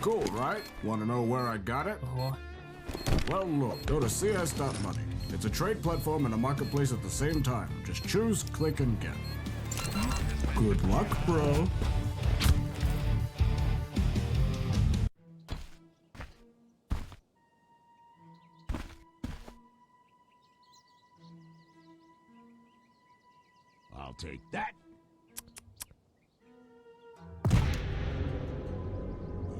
Cool, right? Want to know where I got it? Well, look, go to cs.money. It's a trade platform and a marketplace at the same time. Just choose, click, and get. Good luck, bro. I'll take that.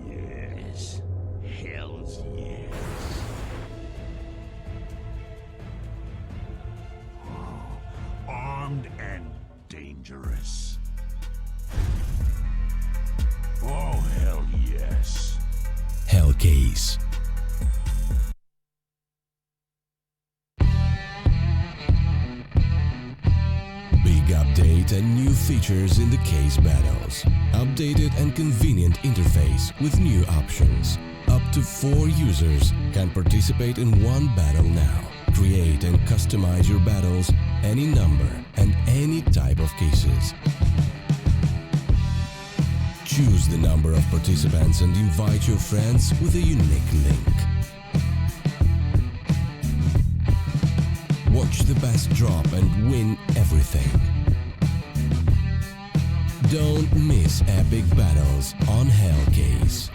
Yes. Hells yes. Oh, armed and dangerous. Oh, hell yes. Hellcase. Big update and new features in the case battles. Updated and convenient interface with new options. Up to 4 users can participate in one battle now. Create and customize your battles, any number and any type of cases. Choose the number of participants and invite your friends with a unique link. Watch the best drop and win everything. Don't miss epic battles on Hellcase.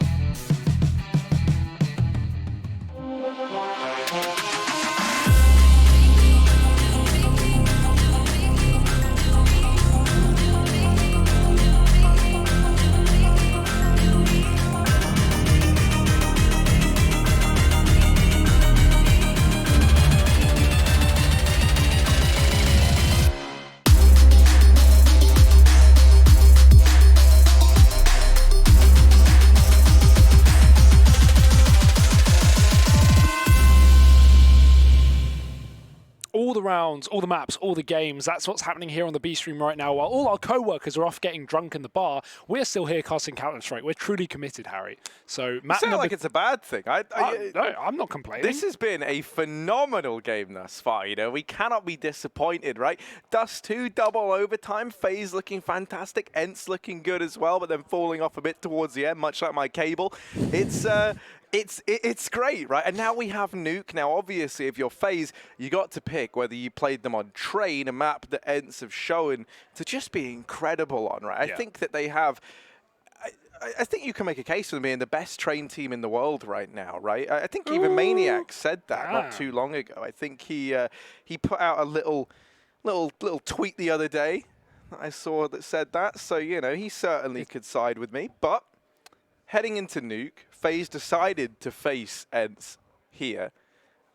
All the rounds, all the maps, all the games, that's what's happening here on the B stream right now. While all our co-workers are off getting drunk in the bar, we're still here casting Counter-Strike. We're truly committed, Harry. So, You sound like it's a bad thing. No, I'm not complaining. This has been a phenomenal game thus far. You know, we cannot be disappointed, right? Dust 2 double overtime. FaZe looking fantastic. ENCE looking good as well, but then falling off a bit towards the end, much like my cable. It's great, right? And now we have Nuke. Now, obviously, if you're FaZe, you got to pick whether you played them on Train, a map that ENCE have shown to just be incredible on, right? Yeah. I think that they have... I think you can make a case for them being the best Train team in the world right now, right? I think even Maniac said that not too long ago. I think he put out a little tweet the other day that I saw that said that. So, you know, he certainly could side with me. But heading into Nuke, FaZe decided to face ENCE here.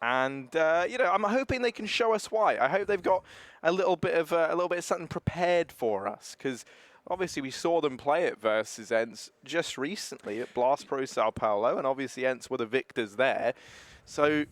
And, you know, I'm hoping they can show us why. I hope they've got a little bit of something prepared for us, because obviously we saw them play it versus ENCE just recently at Blast Pro Sao Paulo, and obviously ENCE were the victors there. So,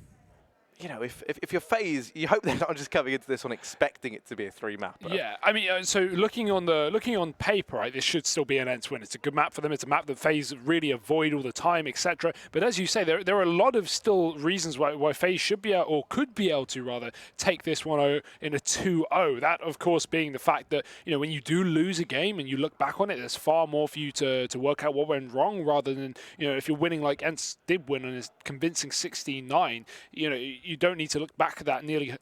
you know, if you're FaZe, you hope they're not just coming into this one expecting it to be a 3-mapper. Yeah, I mean, so looking on paper, right, this should still be an ENCE win. It's a good map for them. It's a map that FaZe really avoid all the time, etc. But as you say, there are a lot of still reasons why FaZe should be able, or could be able to rather, take this 1-0 in a 2-0. That, of course, being the fact that, you know, when you do lose a game and you look back on it, there's far more for you to work out what went wrong, rather than, you know, if you're winning like ENCE did win and is convincing 16-9, you know, you don't need to look back at that nearly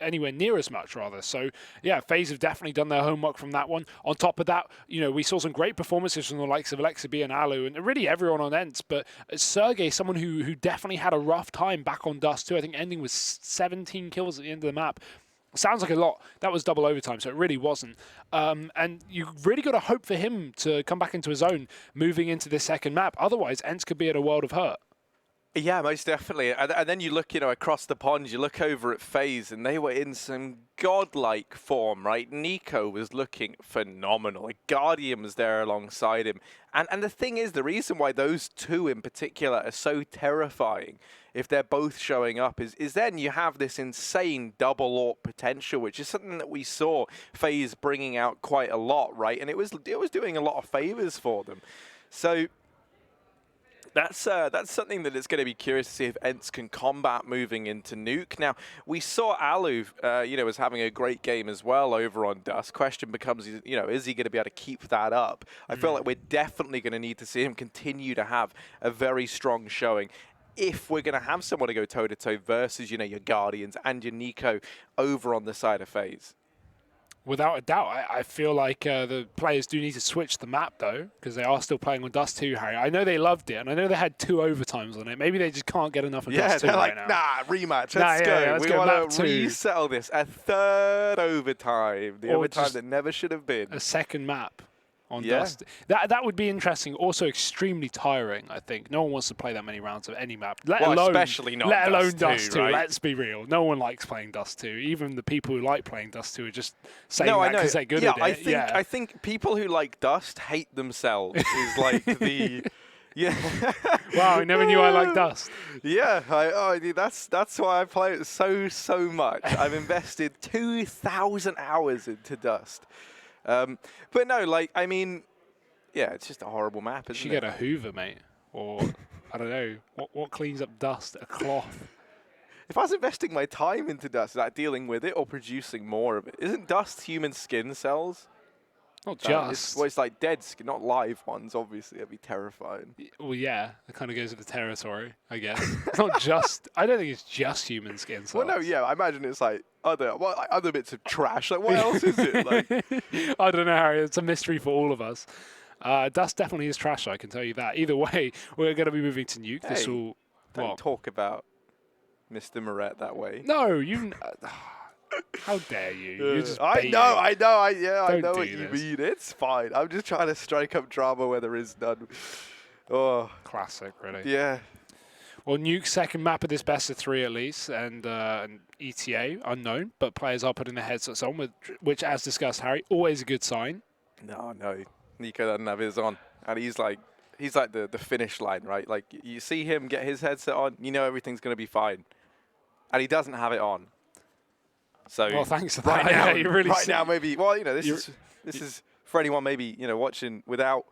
anywhere near as much, rather. So, yeah, FaZe have definitely done their homework from that one. On top of that, you know, we saw some great performances from the likes of Alexa B and Alu, and really everyone on ENCE, but Sergey, someone who definitely had a rough time back on Dust too. I think ending with 17 kills at the end of the map. Sounds like a lot. That was double overtime, so it really wasn't. And you really got to hope for him to come back into his own moving into this second map. Otherwise, ENCE could be at a world of hurt. Yeah, most definitely. And then you look, you know, across the pond, you look over at FaZe, and they were in some godlike form, right? Nico was looking phenomenal. Guardian was there alongside him. And the thing is, the reason why those two in particular are so terrifying, if they're both showing up, is then you have this insane double AWP potential, which is something that we saw FaZe bringing out quite a lot, right? And it was doing a lot of favors for them. So, That's something that it's going to be curious to see if ENCE can combat moving into Nuke. Now, we saw Alu, was having a great game as well over on Dust. Question becomes, is he going to be able to keep that up? I feel like we're definitely going to need to see him continue to have a very strong showing if we're going to have someone to go toe-to-toe versus, your Guardians and your Nico over on the side of FaZe. Without a doubt, I feel like the players do need to switch the map, though, because they are still playing on Dust 2, Harry. I know they loved it, and I know they had 2 overtimes on it. Maybe they just can't get enough of Dust 2 right now. Nah, rematch. Let's go. Let's we go want to 2. resettle this. A 3rd overtime. The Or overtime just that never should have been. A second map on Dust. That would be interesting. Also extremely tiring, I think. No one wants to play that many rounds of any map. Let alone Dust 2, right? Let's be real. No one likes playing Dust 2. Even the people who like playing Dust 2 are just saying I that know. because they're good at it. I think people who like Dust hate themselves is like the... Yeah. Wow, I never knew I liked Dust. Yeah, that's why I play it so much. I've invested 2,000 hours into Dust. But no, it's just a horrible map, isn't it? You should get a Hoover, mate. Or, I don't know, what cleans up dust? A cloth. If I was investing my time into Dust, is that dealing with it or producing more of it? Isn't Dust human skin cells? Not just. It's like dead skin, not live ones, obviously. That'd be terrifying. Well, yeah, it kind of goes with the territory, I guess. It's not just, I don't think it's just human skin cells. Well, no, yeah, I imagine it's like other bits of trash. Like, what else is it? Like, I don't know, Harry. It's a mystery for all of us. Dust definitely is trash, I can tell you that. Either way, we're going to be moving to Nuke. Hey, this will... Don't talk about Mr. Moret that way. No, you... How dare you? You're just I know what you this. mean. It's fine. I'm just trying to strike up drama where there is none. Oh, classic, really. Yeah. Well, Nuke's second map of this best of 3 at least, and ETA unknown, but players are putting their headsets on, which, as discussed, Harry, always a good sign. No, Nico doesn't have his on, and he's like the finish line, right? Like you see him get his headset on, everything's gonna be fine, and he doesn't have it on. So well, thanks for that. Right now, maybe. Well, this is for anyone maybe watching without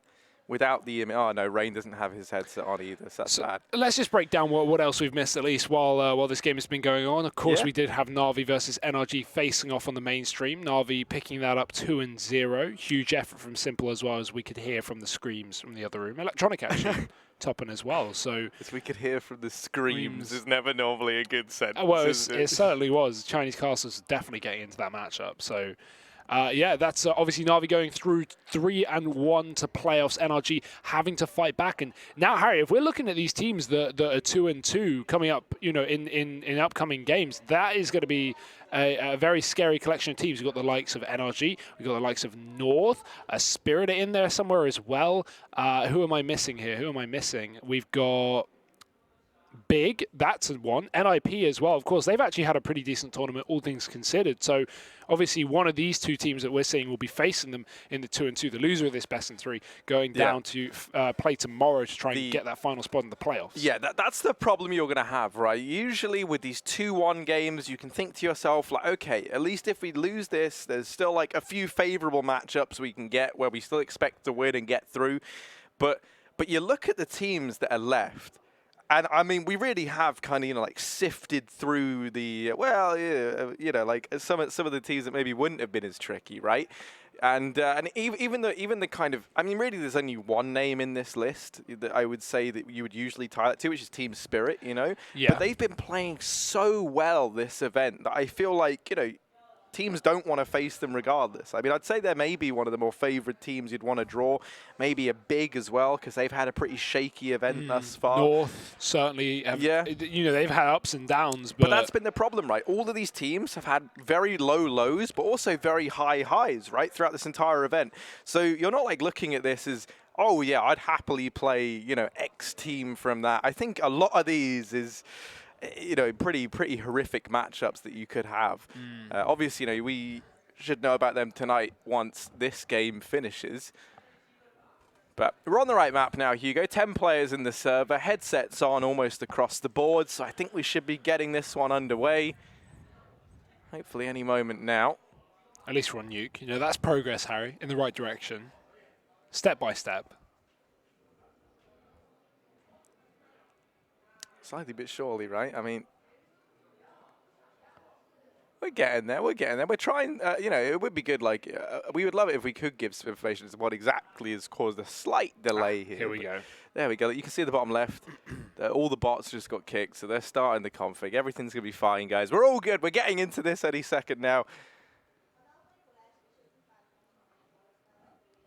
the image. Oh no, Rain doesn't have his headset on either, so that's bad. Let's just break down what else we've missed at least while this game has been going on. Of course, we did have Na'Vi versus NRG facing off on the mainstream. Na'Vi picking that up 2-0. Huge effort from Simple as well, as we could hear from the screams from the other room. Electronic actually topping as well. So as we could hear from the screams is never normally a good sentence. Well, it certainly was. Chinese Castles definitely getting into that matchup. So. That's obviously Na'Vi going through 3-1 to playoffs. NRG having to fight back, and now Harry, if we're looking at these teams that are 2-2 coming up, in upcoming games, that is going to be a very scary collection of teams. We've got the likes of NRG, we've got the likes of North, a Spirit in there somewhere as well. Who am I missing here? We've got Big, that's one. NIP as well, of course. They've actually had a pretty decent tournament, all things considered. So, obviously, one of these two teams that we're seeing will be facing them in the 2-2. The loser of this best in 3 going down to play tomorrow to try and get that final spot in the playoffs. Yeah, that's the problem you're going to have, right? Usually with these 2-1 games, you can think to yourself, like, okay, at least if we lose this, there's still like a few favorable matchups we can get where we still expect to win and get through. But you look at the teams that are left, and I mean, we really have kind of sifted through the like some of the teams that maybe wouldn't have been as tricky, right? And even the kind of, I mean, really, there's only one name in this list that I would say that you would usually tie that to, which is Team Spirit, Yeah. But they've been playing so well this event that I feel like teams don't want to face them regardless. I mean, I'd say they're maybe one of the more favored teams you'd want to draw. Maybe a Big as well, because they've had a pretty shaky event thus far. North, certainly. They've had ups and downs. But that's been the problem, right? All of these teams have had very low lows, but also very high highs, right, throughout this entire event. So you're not looking at this as, oh, yeah, I'd happily play, X team from that. I think a lot of these is... pretty horrific matchups that you could have. Obviously, we should know about them tonight once this game finishes. But we're on the right map now, Hugo. 10 players in the server, headsets on almost across the board, so I think we should be getting this one underway. Hopefully any moment now. At least we're on Nuke. That's progress, Harry, in the right direction. Step by step. Slightly but surely, right? I mean, we're getting there. We're getting there. We're trying, you know, it would be good, like, we would love it if we could give some information as to what exactly has caused a slight delay here. Here we go. There we go. You can see at the bottom left, all the bots just got kicked, so they're starting the config. Everything's going to be fine, guys. We're all good. We're getting into this any second now.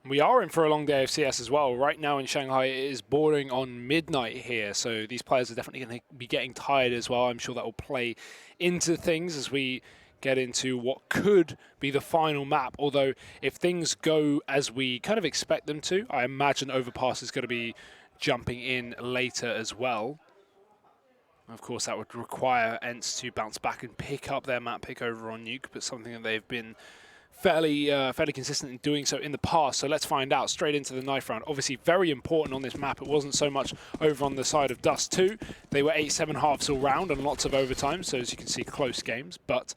We are in for a long day of CS as well. Right now in Shanghai, it is bordering on midnight here, so these players are definitely going to be getting tired as well. I'm sure that will play into things as we get into what could be the final map. Although, if things go as we kind of expect them to, I imagine Overpass is going to be jumping in later as well. Of course, that would require ENCE to bounce back and pick up their map pick over on Nuke, but something that they've been fairly consistent in doing so in the past. So let's find out. Straight into the knife round. Obviously very important on this map. It wasn't so much over on the side of Dust 2. They were 8-7 halves all round and lots of overtime, so as you can see, close games. But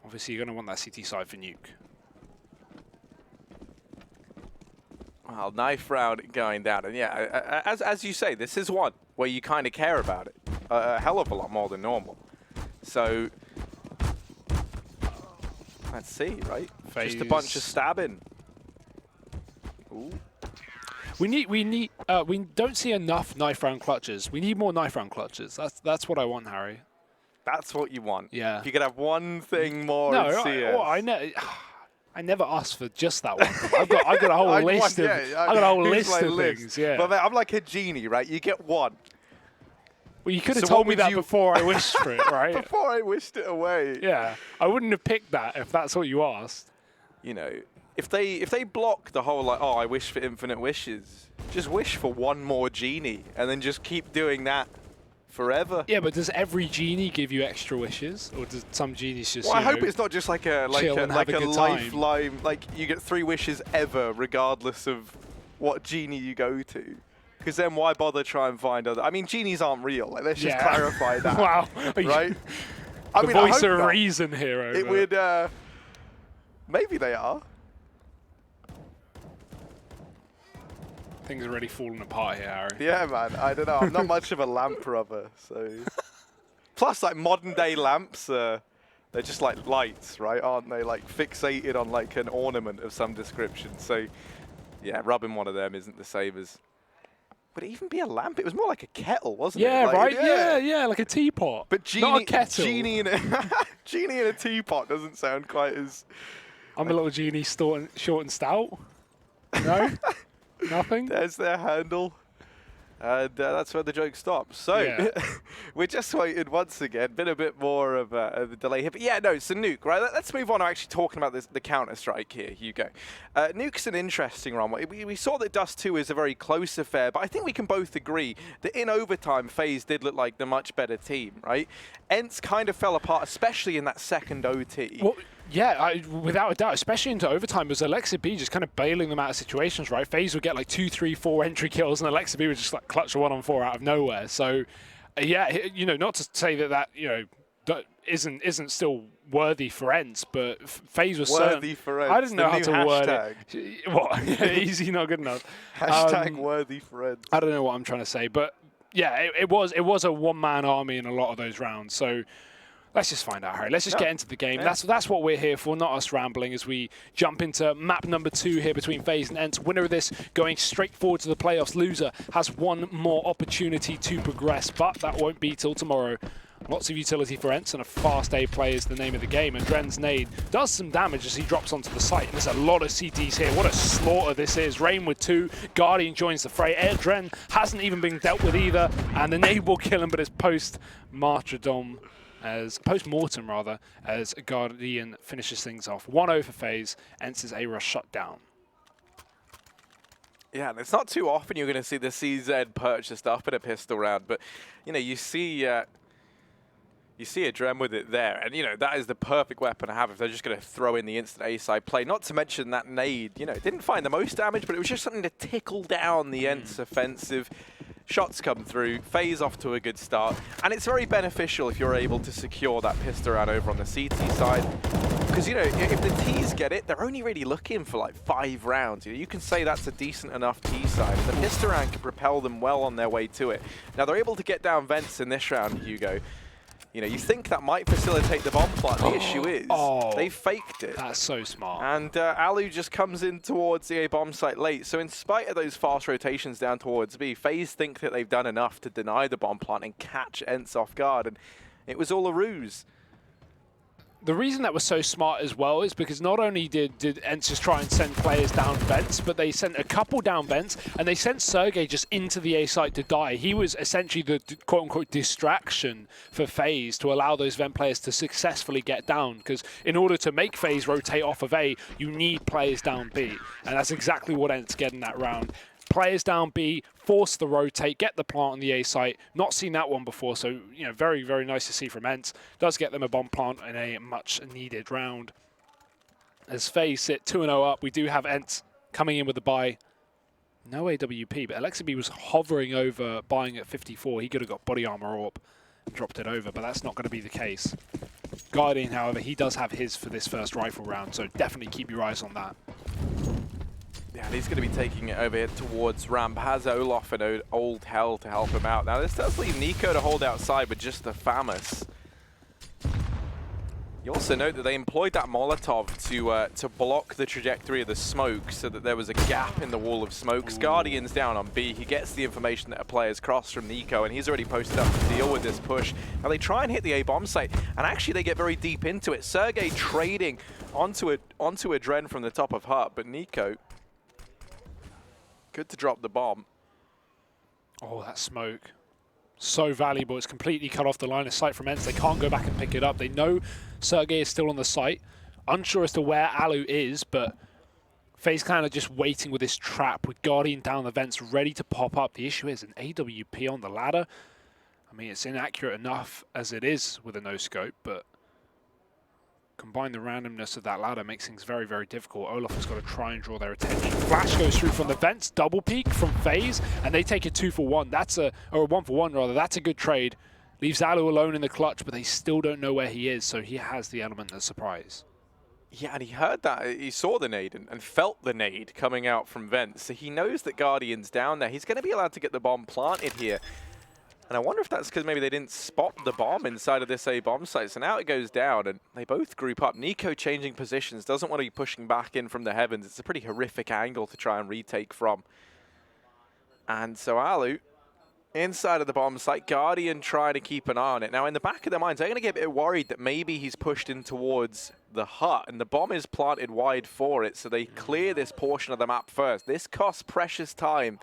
obviously you're going to want that CT side for Nuke. Well, knife round going down. And yeah, as you say, this is one where you kind of care about it a hell of a lot more than normal. So let's see, right? FaZe. Just a bunch of stabbing. Ooh. We don't see enough knife round clutches. We need more knife round clutches. That's what I want, Harry. That's what you want. Yeah. If you could have one thing more No, in CS. I never asked for just that one thing. I've got a whole list of I've got a whole list of things. Yeah. But mate, I'm like a genie, right? You get one. Well, you could have So told what me would that you- before I wished for it, right? Before I wished it away. Yeah, I wouldn't have picked that if that's what you asked. You know, if they block the whole like, oh, I wish for infinite wishes, just wish for one more genie and then just keep doing that forever. Yeah, but does every genie give you extra wishes, or does some genies just? Well, I you hope know, it's not just like a chill and have a good time. lifeline, like you get 3 wishes ever, regardless of what genie you go to. Because then why bother try and find other? I mean, genies aren't real. Like, let's just clarify that. Wow. Right? The I mean, voice I of hope not. reason here. It would. Maybe they are. Things are already falling apart here, Harry. Yeah, man. I don't know. I'm not much of a lamp rubber, so. Plus, like modern day lamps, they're just like lights, right? Aren't they? Like fixated on like an ornament of some description. So, yeah, rubbing one of them isn't the same as. Would it even be a lamp? It was more like a kettle, wasn't it? Yeah, Like, right. Yeah, like a teapot. But not a kettle. Genie in a teapot doesn't sound quite as. I'm a little genie, short and stout. No, nothing. There's their handle. And that's where the joke stops. So, Yeah. we're just waiting once again. Been a bit more of a delay here. But yeah, no, so Nuke, right? Let's move on to actually talking about the Counter-Strike here, Hugo. Nuke's an interesting run. We saw that Dust 2 is a very close affair, but I think we can both agree that in overtime, FaZe did look like the much better team, right? ENCE kind of fell apart, especially in that second OT. Well, yeah, without a doubt, especially into overtime, was Alexa B just kind of bailing them out of situations, right? FaZe would get like 2, 3, 4 entry kills, and Alexa B would just like clutch a 1-on-4 out of nowhere. So, yeah, you know, not to say that you know that isn't still worthy for ENCE, but FaZe was Worthy for ENCE. I didn't know how the to new word hashtag. it. What? Easy, not good enough. Hashtag worthy for ENCE. I don't know what I'm trying to say, but yeah, it was a one-man army in a lot of those rounds. So. Let's just find out, Harry. Let's just get into the game. Yeah. That's what we're here for, not us rambling as we jump into map number 2 here between FaZe and ENCE. Winner of this going straight forward to the playoffs. Loser has one more opportunity to progress, but that won't be till tomorrow. Lots of utility for ENCE and a fast A play is the name of the game. And Dren's nade does some damage as he drops onto the site. And there's a lot of CTs here. What a slaughter this is. Rain with 2. Guardian joins the fray. Dren hasn't even been dealt with either. And the nade will kill him, but it's post-martyrdom. As post-mortem, rather, as Guardian finishes things off. 1-0 for FaZe. ENCE's A-Rush shut down. Yeah, and it's not too often you're going to see the CZ purchased up in a pistol round, but, you know, you see a Dren with it there, and, you know, that is the perfect weapon to have if they're just going to throw in the instant A-side play. Not to mention that nade, you know, it didn't find the most damage, but it was just something to tickle down the ENCE offensive. Shots come through, FaZe off to a good start, and it's very beneficial if you're able to secure that pistol round over on the CT side. Because, you know, if the T's get it, they're only really looking for like 5 rounds. You know, you can say that's a decent enough T side. And the pistol round can propel them well on their way to it. Now, they're able to get down vents in this round, Hugo. You know, you think that might facilitate the bomb plant. The issue is they faked it. That's so smart. And Alu just comes in towards the A bomb site late. So in spite of those fast rotations down towards B, FaZe think that they've done enough to deny the bomb plant and catch ENCE off guard. And it was all a ruse. The reason that was so smart as well is because not only did ENCE just try and send players down vents, but they sent a couple down vents, and they sent Sergey just into the A site to die. He was essentially the quote-unquote distraction for FaZe to allow those vent players to successfully get down, because in order to make FaZe rotate off of A, you need players down B, and that's exactly what ENCE get in that round. Players down B, force the rotate, get the plant on the A site. Not seen that one before, so you know, very, very nice to see from ENCE. Does get them a bomb plant in a much-needed round. As FaZe sit 2-0 up, we do have ENCE coming in with the buy. No AWP, but Alexi was hovering over buying at 54. He could have got body armor orb and dropped it over, but that's not going to be the case. Guardian, however, he does have his for this first rifle round, so definitely keep your eyes on that. Yeah, he's going to be taking it over here towards ramp. Has Olaf and Old Hell to help him out. Now, this does leave Nico to hold outside with just the FAMAS. You also note that they employed that Molotov to block the trajectory of the smoke so that there was a gap in the wall of smoke. Guardian's down on B. He gets the information that a player's crossed from Nico, and he's already posted up to deal with this push. Now, they try and hit the A-bomb site, and actually they get very deep into it. Sergey trading onto a Dren from the top of Hut, but Nico... good to drop the bomb. Oh, that smoke. So valuable. It's completely cut off the line of sight from ENCE. They can't go back and pick it up. They know Sergey is still on the site. Unsure as to where Alu is, but FaZe kind of just waiting with this trap with Guardian down the vents, ready to pop up. The issue is an AWP on the ladder. I mean, it's inaccurate enough as it is with a no-scope, but combine the randomness of that ladder makes things very, very difficult. Olaf has got to try and draw their attention. Flash goes through from the vents, double peek from FaZe, and they take a 2-for-1. That's a 1-for-1 rather. That's a good trade. Leaves Alu alone in the clutch, but they still don't know where he is, so he has the element of surprise. Yeah, and he heard that. He saw the nade and felt the nade coming out from vents, so he knows that Guardian's down there. He's going to be allowed to get the bomb planted here. And I wonder if that's because maybe they didn't spot the bomb inside of this A-bomb site. So now it goes down, and they both group up. Nico changing positions, doesn't want to be pushing back in from the heavens. It's a pretty horrific angle to try and retake from. And so Alu, inside of the bomb site, Guardian trying to keep an eye on it. Now, in the back of their minds, they're going to get a bit worried that maybe he's pushed in towards the hut, and the bomb is planted wide for it, so they clear this portion of the map first. This costs precious time.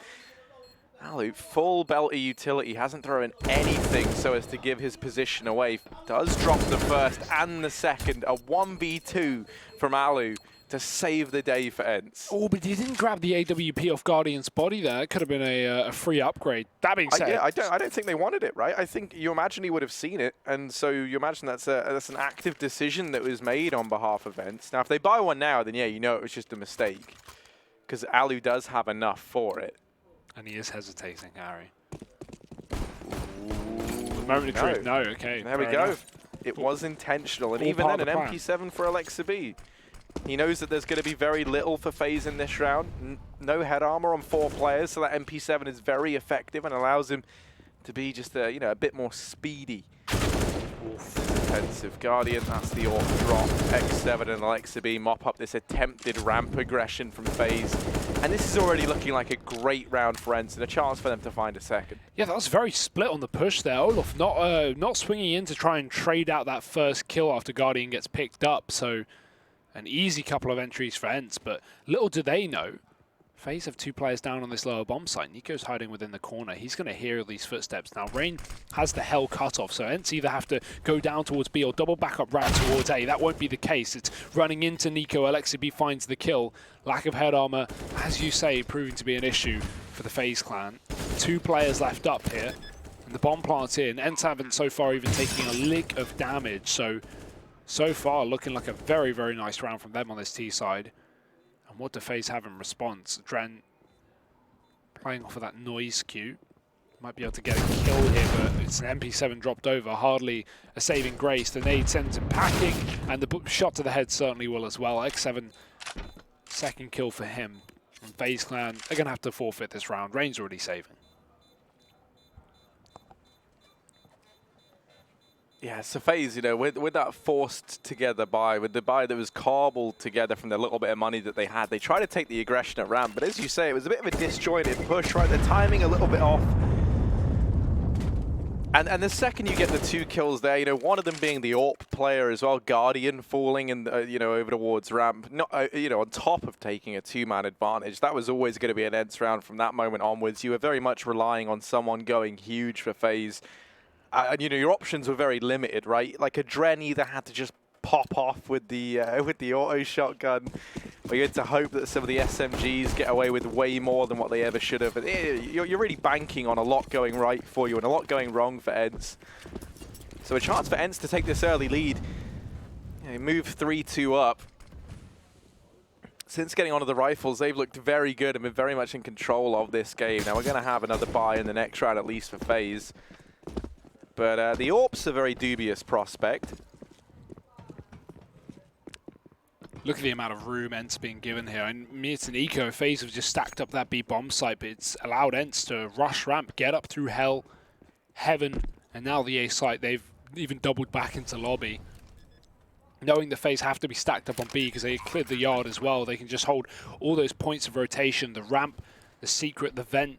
Alu, full belter utility, hasn't thrown anything so as to give his position away. Does drop the first and the second. A 1v2 from Alu to save the day for ENCE. Oh, but he didn't grab the AWP off Guardian's body there. It could have been a free upgrade. That being said... yeah, I don't think they wanted it, right? I think you imagine he would have seen it, and so you imagine that's an active decision that was made on behalf of ENCE. Now, if they buy one now, then yeah, you know it was just a mistake, because Alu does have enough for it. And he is hesitating, Harry. Moment of truth. No, okay. There we go. It was intentional, and even then, an MP7 for Alexa B. He knows that there's going to be very little for FaZe in this round. No head armor on 4 players, so that MP7 is very effective and allows him to be just a bit more speedy. Defensive Guardian, that's the AWP drop. X7 and Alexa B mop up this attempted ramp aggression from FaZe. And this is already looking like a great round for ENCE and a chance for them to find a second. Yeah, that was very split on the push there. Olaf not swinging in to try and trade out that first kill after Guardian gets picked up. So an easy couple of entries for ENCE, but little do they know, FaZe have 2 players down on this lower bomb site. Nico's hiding within the corner. He's going to hear these footsteps. Now, Rain has the hell cut off, so ENCE either have to go down towards B or double back up round towards A. That won't be the case. It's running into Nico. Alexa B finds the kill. Lack of head armor, as you say, proving to be an issue for the FaZe clan. 2 players left up here, and the bomb plant's in. ENCE haven't so far even taken a lick of damage, so far looking like a very, very nice round from them on this T side. And what do FaZe have in response? Dren playing off of that noise cue. Might be able to get a kill here, but it's an MP7 dropped over, hardly a saving grace. The nade sends him packing, and the shot to the head certainly will as well. X7, second kill for him. And FaZe Clan, they're going to have to forfeit this round. Rain's already saving. Yeah, so FaZe, you know, with that forced together buy, with the buy that was cobbled together from the little bit of money that they had, they tried to take the aggression at ramp, but as you say, it was a bit of a disjointed push, right? The timing a little bit off. And the second you get the 2 kills there, you know, one of them being the AWP player as well, Guardian falling in, you know, over towards ramp, not, you know, on top of taking a 2-man advantage. That was always going to be an ENCE round from that moment onwards. You were very much relying on someone going huge for FaZe. And, you know, your options were very limited, right? Like a Dren either had to just pop off with the auto shotgun, or you had to hope that some of the SMGs get away with way more than what they ever should have. But you're really banking on a lot going right for you and a lot going wrong for ENCE. So a chance for ENCE to take this early lead. You know, move 3-2 up. Since getting onto the rifles, they've looked very good and been very much in control of this game. Now we're going to have another buy in the next round, at least for FaZe. But the AWP's a very dubious prospect. Look at the amount of room ENCE being given here. And me, it's an eco. FaZe have just stacked up that B bomb site, but it's allowed ENCE to rush ramp, get up through hell, heaven, and now the A site. They've even doubled back into lobby. Knowing the FaZe have to be stacked up on B because they cleared the yard as well. They can just hold all those points of rotation, the ramp, the secret, the vent.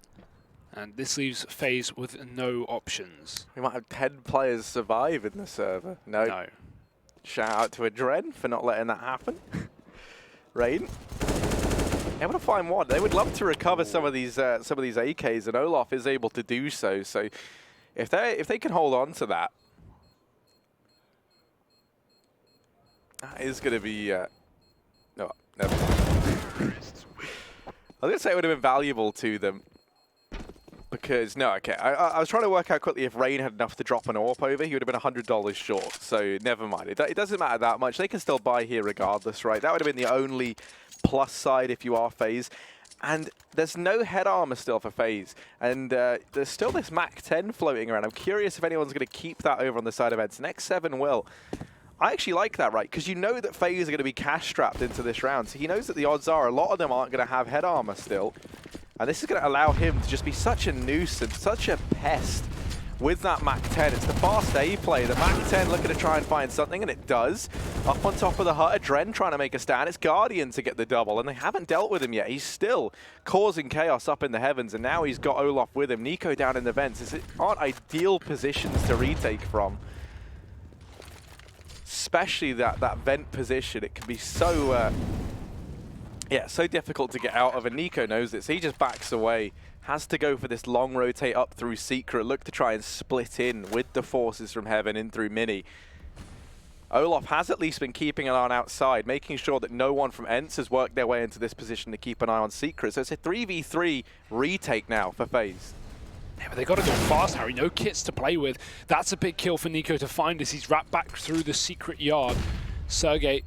And this leaves FaZe with no options. We might have 10 players survive in the server. No. Shout out to a Dren for not letting that happen. Rain. Able to find one. They would love to recover some of these AKs, and Olaf is able to do so. So if they can hold on to that, that is going to be. No, never mind. I was going to say it would have been valuable to them. Because, no, okay, I was trying to work out quickly if Rain had enough to drop an AWP over. He would have been $100 short, so never mind. It doesn't matter that much. They can still buy here regardless, right? That would have been the only plus side if you are FaZe. And there's no head armor still for FaZe. And there's still this MAC-10 floating around. I'm curious if anyone's going to keep that over on the side of ENCE. Next 7 will. I actually like that, right? Because you know that FaZe are going to be cash-strapped into this round. So he knows that the odds are a lot of them aren't going to have head armor still. And this is going to allow him to just be such a nuisance, such a pest with that MAC-10. It's the fast A play. The MAC-10 looking to try and find something, and it does. Up on top of the hut, a Dren trying to make a stand. It's Guardian to get the double, and they haven't dealt with him yet. He's still causing chaos up in the heavens, and now he's got Olaf with him. Nico down in the vents. These aren't ideal positions to retake from. Especially that vent position. It can be so... yeah, so difficult to get out of, and Nico knows it, so he just backs away. Has to go for this long rotate up through Secret, look to try and split in with the forces from Heaven in through Mini. Olaf has at least been keeping an eye on outside, making sure that no one from ENCE has worked their way into this position to keep an eye on Secret. So it's a 3v3 retake now for FaZe. Yeah, but they got to go fast, Harry. No kits to play with. That's a big kill for Nico to find as he's wrapped back through the Secret yard. Sergey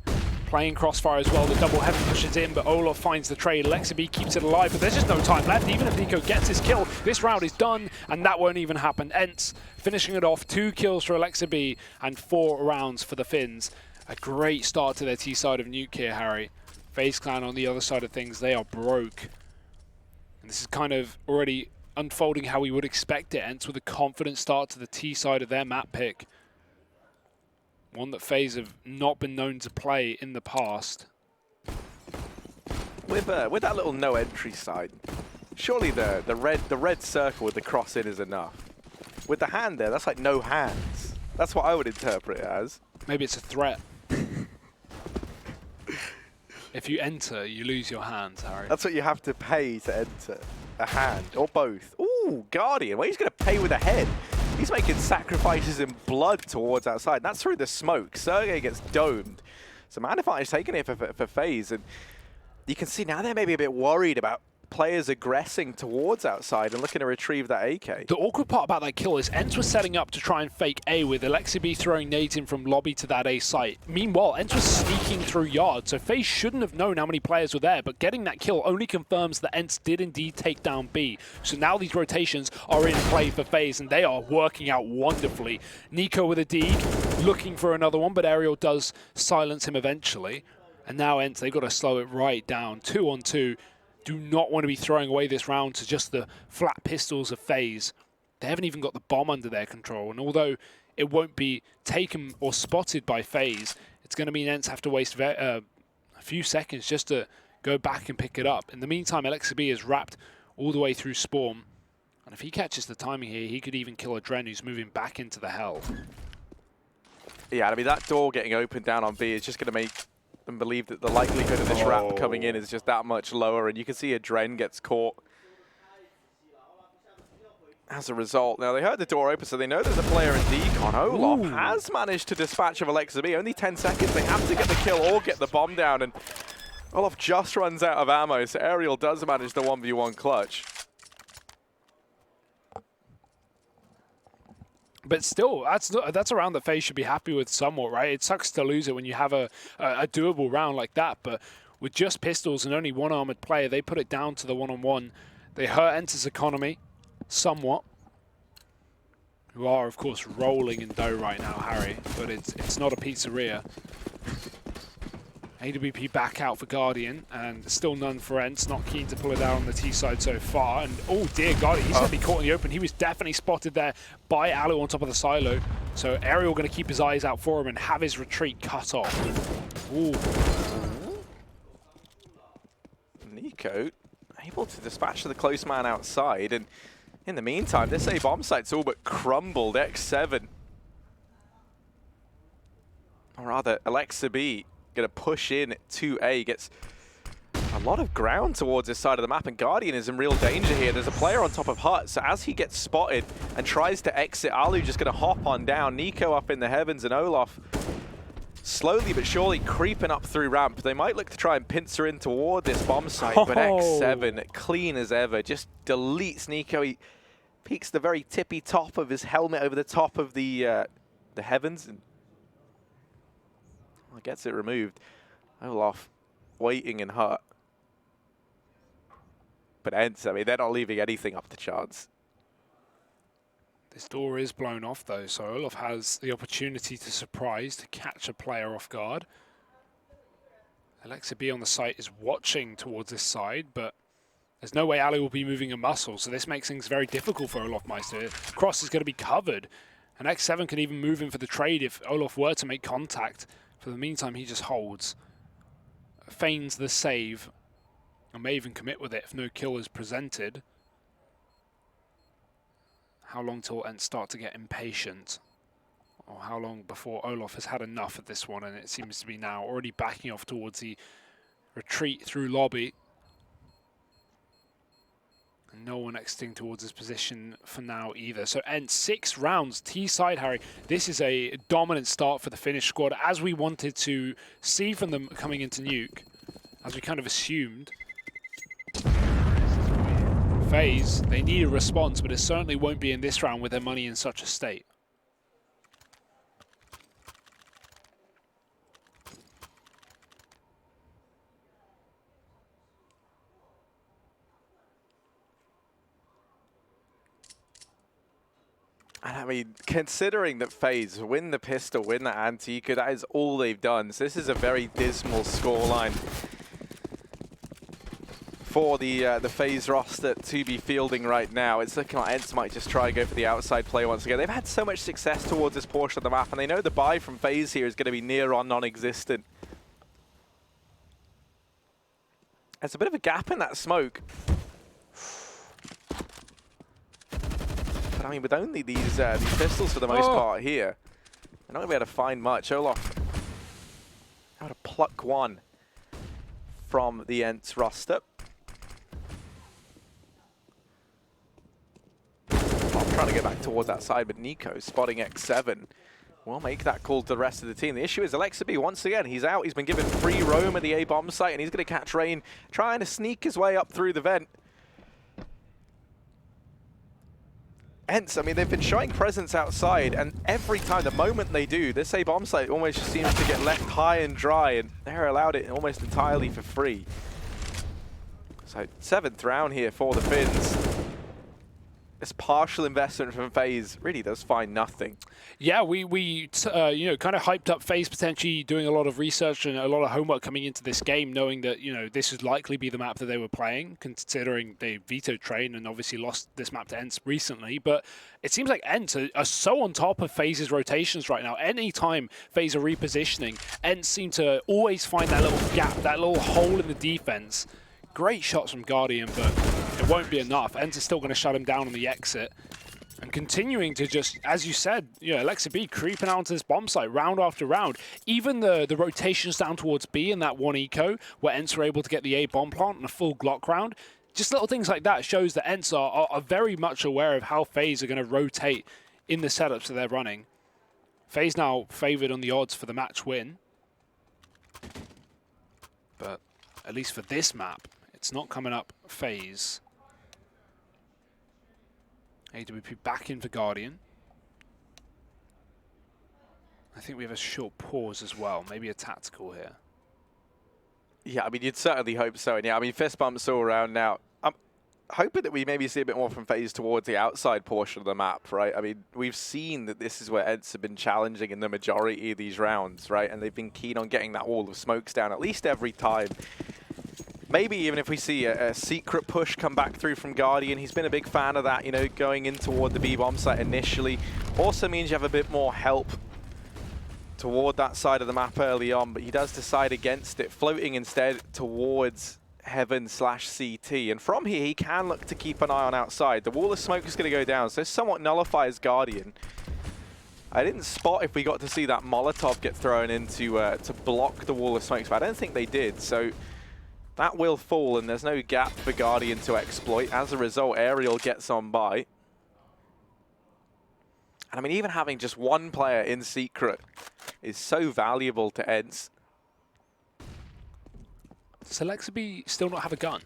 playing crossfire as well. The double heaven pushes in, but Olaf finds the trade. Lexaby keeps it alive, but there's just no time left. Even if Nico gets his kill, this round is done, and that won't even happen. ENCE finishing it off. 2 kills for Lexaby and 4 rounds for the Finns. A great start to their T side of Nuke here, Harry. FaZe Clan on the other side of things, they are broke. And this is kind of already unfolding how we would expect it. ENCE with a confident start to the T side of their map pick. One that FaZe have not been known to play in the past. With that little no entry side, surely the red circle with the cross in is enough. With the hand there, that's like no hands. That's what I would interpret it as. Maybe it's a threat. If you enter, you lose your hands, Harry. That's what you have to pay to enter. A hand, or both. Ooh, Guardian. Well, he's going to pay with a head. He's making sacrifices in blood towards outside. That's through the smoke. Sergey gets domed. So man advantage taking it for FaZe. And you can see now they're maybe a bit worried about players aggressing towards outside and looking to retrieve that AK. The awkward part about that kill is ENCE was setting up to try and fake A with Alexibi throwing nades in from lobby to that A site. Meanwhile, ENCE was sneaking through yard, so FaZe shouldn't have known how many players were there, but getting that kill only confirms that ENCE did indeed take down B. So now these rotations are in play for FaZe, and they are working out wonderfully. Nico with a D, looking for another one, but Aerial does silence him eventually. And now ENCE, they've got to slow it right down. 2-on-2. Do not want to be throwing away this round to just the flat pistols of FaZe. They haven't even got the bomb under their control, and although it won't be taken or spotted by FaZe, it's going to mean ENCE have to waste a few seconds just to go back and pick it up. In the meantime, Alexibi is wrapped all the way through Spawn, and if he catches the timing here, he could even kill Adren, who's moving back into the hell. Yeah, I mean, that door getting opened down on B is just going to make and believe that the likelihood of this wrap coming in is just that much lower, and you can see Adren gets caught as a result. Now, they heard the door open, so they know there's a player in decon. Olaf has managed to dispatch of Alexibi. Only 10 seconds. They have to get the kill or get the bomb down, and Olaf just runs out of ammo, so Aerial does manage the 1v1 clutch. But still, that's a round that FaZe should be happy with somewhat, right? It sucks to lose it when you have a doable round like that, but with just pistols and only one armored player, they put it down to the one-on-one. They hurt ENCE's economy somewhat, who are, of course, rolling in dough right now, Harry, but it's not a pizzeria. AWP back out for Guardian, and still none for ENCE. Not keen to pull it out on the T side so far. And oh dear God, he's going to be caught in the open. He was definitely spotted there by Alu on top of the silo. So Aerial going to keep his eyes out for him and have his retreat cut off. Ooh. Nico able to dispatch the close man outside, and in the meantime, this A bomb site's all but crumbled. X7, or rather, Alexibi going to push in to A, gets a lot of ground towards this side of the map, and Guardian is in real danger here. There's a player on top of Hut, so as he gets spotted and tries to exit, Alu just going to hop on down. Nico up in the heavens, and Olaf slowly but surely creeping up through ramp. They might look to try and pincer in toward this bomb site, but X7, clean as ever, just deletes Nico. He peeks the very tippy top of his helmet over the top of the heavens, and gets it removed. Olaf waiting in Hut. But ENCE, I mean, they're not leaving anything up to chance. This door is blown off though, so Olaf has the opportunity to surprise, to catch a player off guard. Alexibi on the site is watching towards this side, but there's no way Ali will be moving a muscle, so this makes things very difficult for Olaf Meister. Cross is going to be covered, and X7 can even move in for the trade if Olaf were to make contact. For the meantime, he just holds, feigns the save, and may even commit with it if no kill is presented. How long till ENCE start to get impatient? Or how long before Olaf has had enough at this one, and it seems to be now already backing off towards the retreat through lobby. And no one exiting towards his position for now either. So ENCE 6 rounds, T-side, Harry. This is a dominant start for the Finnish squad, as we wanted to see from them coming into Nuke, as we kind of assumed. FaZe, they need a response, but it certainly won't be in this round with their money in such a state. And I mean, considering that FaZe win the pistol, win the Antica, that is all they've done. So this is a very dismal scoreline for the FaZe roster to be fielding right now. It's looking like ENCE might just try and go for the outside play once again. They've had so much success towards this portion of the map, and they know the buy from FaZe here is going to be near on non-existent. There's a bit of a gap in that smoke. But I mean, with only these pistols for the most part here, they're not going to be able to find much. Olaf able to pluck one from the ENCE roster. I'm trying to get back towards that side, but Nico spotting X7. will make that call to the rest of the team. The issue is Alexa once again, he's out. He's been given free roam at the A-bomb site, and he's going to catch Rain, trying to sneak his way up through the vent. ENCE, I mean, they've been showing presence outside, and every time, the moment they do, this A-bomb site almost just seems to get left high and dry, and they're allowed it almost entirely for free. So, 7th round here for the Finns. This partial investment from FaZe really does find nothing. Yeah, we you know, kind of hyped up FaZe potentially doing a lot of research and a lot of homework coming into this game, knowing that, you know, this would likely be the map that they were playing, considering they vetoed Train and obviously lost this map to ENCE recently. But it seems like ENCE are so on top of FaZe's rotations right now. Anytime FaZe are repositioning, ENCE seem to always find that little gap, that little hole in the defense. Great shots from Guardian, but it won't be enough. ENCE is still going to shut him down on the exit. And continuing to just, as you said, you know, Alexa B creeping out onto this bomb site round after round. Even the rotations down towards B in that one eco, where ENCE were able to get the A bomb plant and a full Glock round. Just little things like that shows that ENCE are very much aware of how FaZe are going to rotate in the setups that they're running. FaZe now favored on the odds for the match win. But at least for this map, it's not coming up FaZe. AWP back in for Guardian. I think we have a short pause as well, maybe a tactical here. Yeah, I mean, you'd certainly hope so. And yeah, I mean, fist bumps all around now. I'm hoping that we maybe see a bit more from FaZe towards the outside portion of the map, right? I mean, we've seen that this is where ENCE have been challenging in the majority of these rounds, right? And they've been keen on getting that wall of smokes down at least every time. Maybe even if we see a secret push come back through from Guardian. He's been a big fan of that, you know, going in toward the B-bomb site initially. Also means you have a bit more help toward that side of the map early on, but he does decide against it, floating instead towards Heaven/CT. And from here, he can look to keep an eye on outside. The wall of smoke is going to go down, so this somewhat nullifies Guardian. I didn't spot if we got to see that Molotov get thrown into to block the wall of smokes, but I don't think they did. So that will fall, and there's no gap for Guardian to exploit. As a result, Aerial gets on by. And I mean, even having just one player in secret is so valuable to ENCE. Does Alexa B still not have a gun?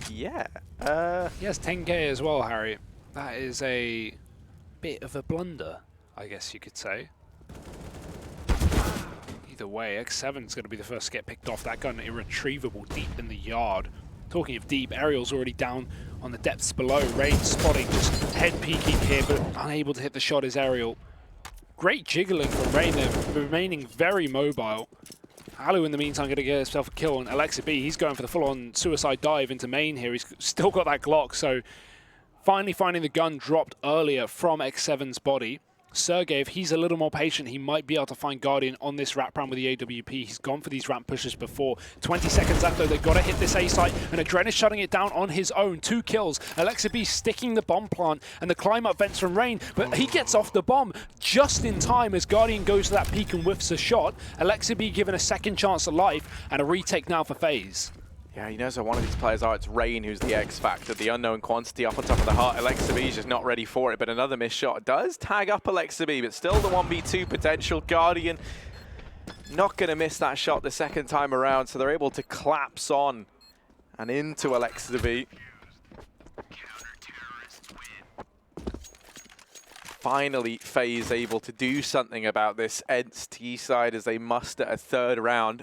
Yeah. He has 10k as well, Harry. That is a bit of a blunder, I guess you could say. Either way, X7 is going to be the first to get picked off. That gun irretrievable deep in the yard. Talking of deep, Aerial's already down on the depths below. Rain spotting, just head peeking here, but unable to hit the shot is Aerial. Great jiggling from Rain there, remaining very mobile. Alu in the meantime going to get himself a kill on Alexa B. He's going for the full-on suicide dive into main here. He's still got that Glock, so finally finding the gun dropped earlier from X7's body. Sergey, if he's a little more patient, he might be able to find Guardian on this wrap round with the AWP. He's gone for these ramp pushes before. 20 seconds left though, they've got to hit this A site, and Adren is shutting it down on his own. 2 kills. Alexa B sticking the bomb plant, and the climb up vents from Rain, but he gets off the bomb just in time as Guardian goes to that peak and whiffs a shot. Alexa B given a second chance at life, and a retake now for FaZe. Yeah, he knows where one of these players are. It's Rain who's the X factor, the unknown quantity up on top of the heart. Alexa B's just not ready for it, but another missed shot does tag up Alexa B, but still the 1v2 potential. Guardian not going to miss that shot the second time around, so they're able to collapse on and into Alexa B. Finally, FaZe able to do something about this ENCE T side as they muster a third round.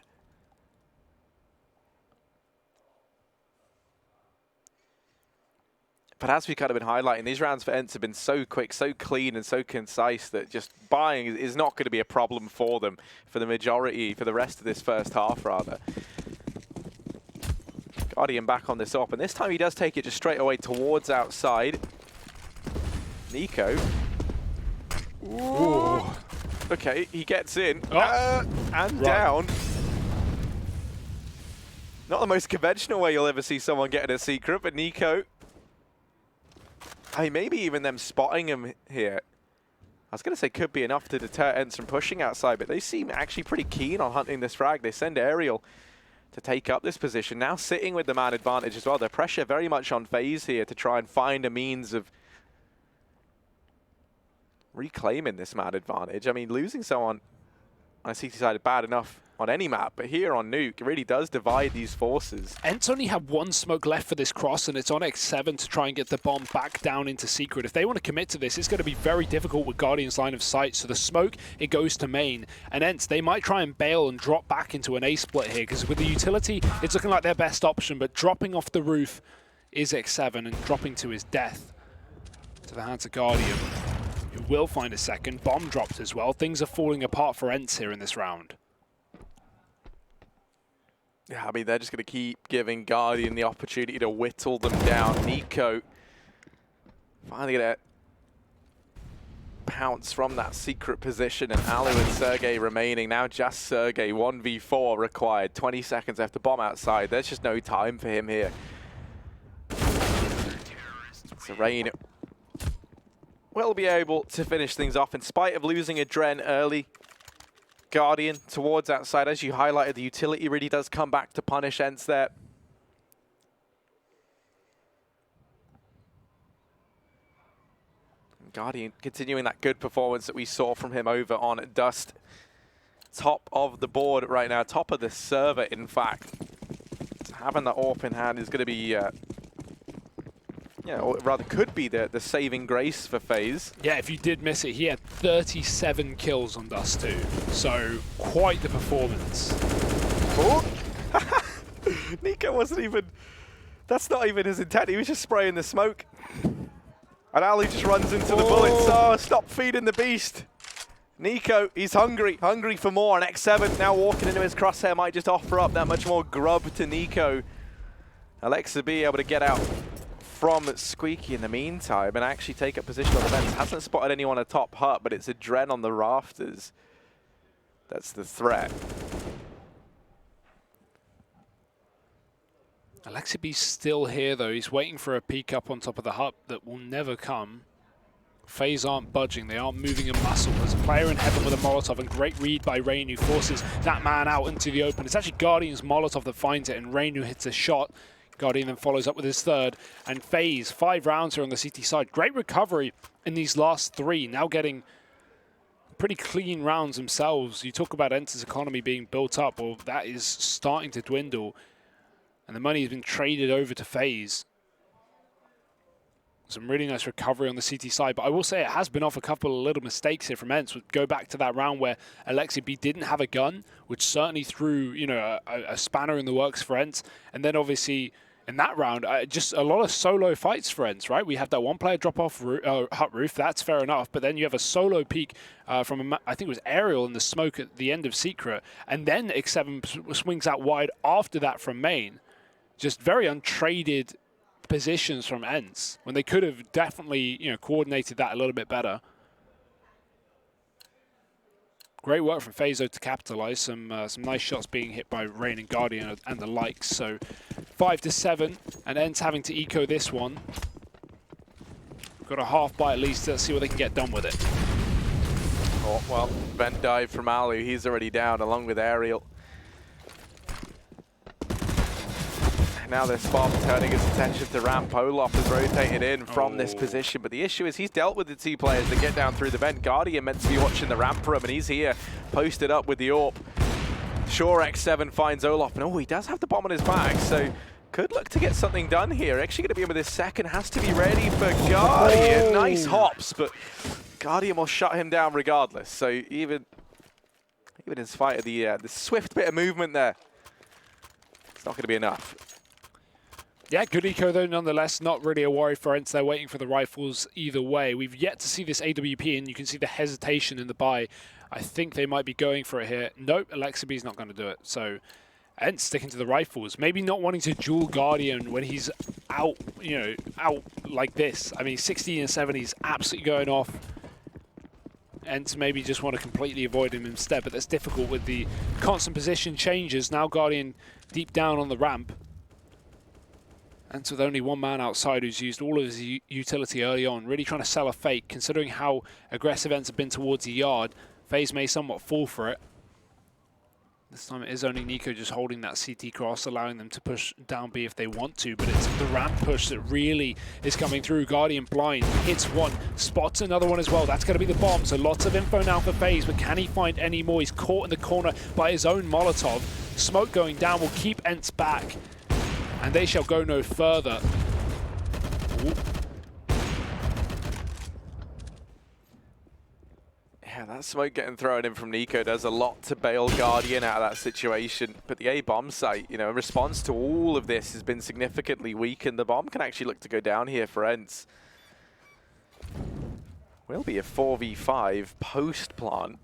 But as we've kind of been highlighting, these rounds for ENCE have been so quick, so clean, and so concise that just buying is not going to be a problem for them for the majority, for the rest of this first half, rather. Guardian back on this op, and this time he does take it just straight away towards outside. Nico. Ooh. Okay, he gets in. And down. Not the most conventional way you'll ever see someone getting a secret, but Nico... Hey, maybe even them spotting him here. I was going to say could be enough to deter ENCE from pushing outside, but they seem actually pretty keen on hunting this frag. They send Aerial to take up this position. Now sitting with the man advantage as well. The pressure very much on FaZe here to try and find a means of reclaiming this map advantage. I mean, losing someone on a CT side is bad enough on any map, but here on Nuke, it really does divide these forces. ENCE only have one smoke left for this cross, and it's on X7 to try and get the bomb back down into Secret. If they want to commit to this, it's going to be very difficult with Guardian's line of sight. So the smoke, it goes to main. And ENCE, they might try and bail and drop back into an A split here, because with the utility, it's looking like their best option, but dropping off the roof is X7 and dropping to his death to the hands of Guardian, who will find a second. Bomb dropped as well. Things are falling apart for ENCE here in this round. Yeah, I mean, they're just going to keep giving Guardian the opportunity to whittle them down. Nico finally going to pounce from that secret position, and Alu and Sergey remaining. Now just Sergey, 1v4 required. 20 seconds after bomb outside. There's just no time for him here. So Rain will be able to finish things off in spite of losing a Dren early. Guardian towards outside, as you highlighted, the utility really does come back to punish ENCE there. Guardian continuing that good performance that we saw from him over on Dust. Top of the board right now, top of the server, in fact. So having that AWP in hand is going to be, or rather could be the saving grace for FaZe. Yeah, if you did miss it, he had 37 kills on Dust 2. So quite the performance. Oh. Nico wasn't even, that's not even his intent. He was just spraying the smoke. And Ali just runs into the bullets. Oh, stop feeding the beast. Nico, he's hungry for more. And X7 now walking into his crosshair might just offer up that much more grub to Nico. Alexa B able to get out from Squeaky in the meantime and actually take up position on the fence. Hasn't spotted anyone atop hut, but it's a Dren on the rafters. That's the threat. Alexibi's still here though. He's waiting for a peek up on top of the hut that will never come. FaZe aren't budging. They aren't moving a muscle. There's a player in heaven with a Molotov, and great read by Rain, who forces that man out into the open. It's actually Guardian's Molotov that finds it, and Rain who hits a shot. Guardian then follows up with his third, and FaZe, 5 rounds here on the CT side. Great recovery in these last 3, now getting pretty clean rounds themselves. You talk about ENCE's economy being built up, well, that is starting to dwindle, and the money has been traded over to FaZe. Some really nice recovery on the CT side, but I will say it has been off a couple of little mistakes here from ENCE. We'll go back to that round where Alexi B didn't have a gun, which certainly threw, you know, a spanner in the works for ENCE, and then obviously in that round, just a lot of solo fights for ENCE, right? We have that one player drop off hut roof, that's fair enough, but then you have a solo peek from, I think it was Aerial in the smoke at the end of Secret, and then X7 swings out wide after that from main. Just very untraded positions from ENCE, when they could have definitely, you know, coordinated that a little bit better. Great work from FaZe to capitalize. Some nice shots being hit by Rain and Guardian and the likes. So 5-7, and ENCE having to eco this one. Got a half bite at least. Let's see what they can get done with it. Oh, well, vent dive from Alu. He's already down along with Aerial. Now they're Spark turning his attention to ramp. Olaf has rotated in from this position, but the issue is he's dealt with the 2 players that get down through the vent. Guardian meant to be watching the ramp room, and he's here, posted up with the AWP. Sure, X7 finds Olaf, and he does have the bomb on his back, so could look to get something done here. Actually going to be in with his second, has to be ready for Guardian. Nice hops, but Guardian will shut him down regardless. So even in spite of the swift bit of movement there, it's not going to be enough. Yeah, good eco though, nonetheless. Not really a worry for ENCE. They're waiting for the rifles either way. We've yet to see this AWP, and you can see the hesitation in the buy. I think they might be going for it here. Nope, Alexibi's not going to do it. So ENCE sticking to the rifles. Maybe not wanting to duel Guardian when he's out, you know, out like this. I mean, 16 and 7, he's absolutely going off. ENCE maybe just want to completely avoid him instead, but that's difficult with the constant position changes. Now Guardian deep down on the ramp. And with only one man outside who's used all of his utility early on, really trying to sell a fake, considering how aggressive ENCE have been towards the yard. FaZe may somewhat fall for it. This time it is only Nico just holding that CT cross, allowing them to push down B if they want to, but it's the ramp push that really is coming through. Guardian blind, hits one, spots another one as well. That's going to be the bomb, so lots of info now for FaZe, but can he find any more? He's caught in the corner by his own Molotov. Smoke going down will keep ENCE back, and they shall go no further. Ooh. Yeah, that smoke getting thrown in from Nico does a lot to bail Guardian out of that situation. But the A bomb site, you know, in response to all of this, has been significantly weakened. The bomb can actually look to go down here for ENCE. Will be a 4v5 post plant.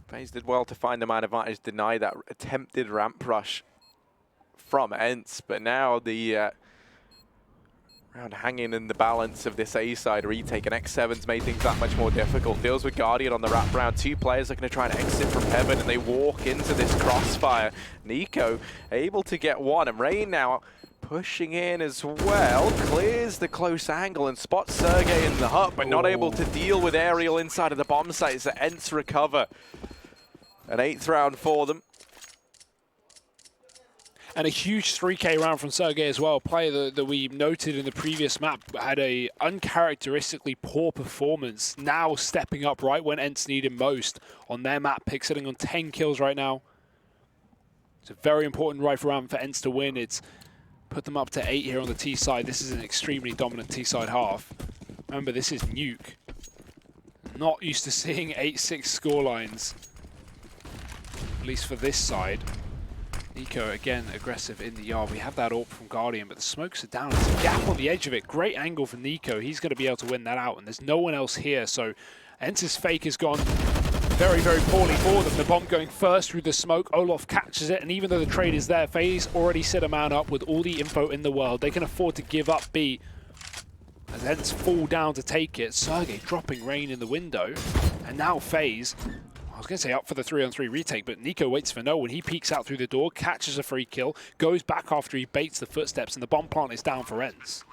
FaZe did well to find the man advantage, deny that attempted ramp rush from ENCE, but now the round hanging in the balance of this A side retake, and X7's made things that much more difficult. Deals with Guardian on the wrap round. Two players are going to try and exit from heaven, and they walk into this crossfire. Nico able to get one, and Rain now pushing in as well. Clears the close angle and spots Sergey in the hut, but not able to deal with Aerial inside of the bomb site. So ENCE recover. An 8th round for them. And a huge 3K round from Sergey as well. A player that we noted in the previous map had a uncharacteristically poor performance. Now stepping up right when ENCE need him most on their map pick, sitting on 10 kills right now. It's a very important rifle round for ENCE to win. It's put them up to 8 here on the T side. This is an extremely dominant T side half. Remember, this is Nuke. Not used to seeing 8-6 scorelines, at least for this side. Nico, again, aggressive in the yard. We have that AWP from Guardian, but the smokes are down. There's a gap on the edge of it. Great angle for Nico. He's going to be able to win that out, and there's no one else here. So ENCE's fake has gone very, very poorly for them. The bomb going first through the smoke. Olof catches it, and even though the trade is there, FaZe already set a man up with all the info in the world. They can afford to give up B as ENCE fall down to take it. Sergey dropping Rain in the window, and now FaZe, I was going to say up for the 3-on-3 retake, but Nico waits for no one. He peeks out through the door, catches a free kill, goes back after he baits the footsteps, and the bomb plant is down for ENCE.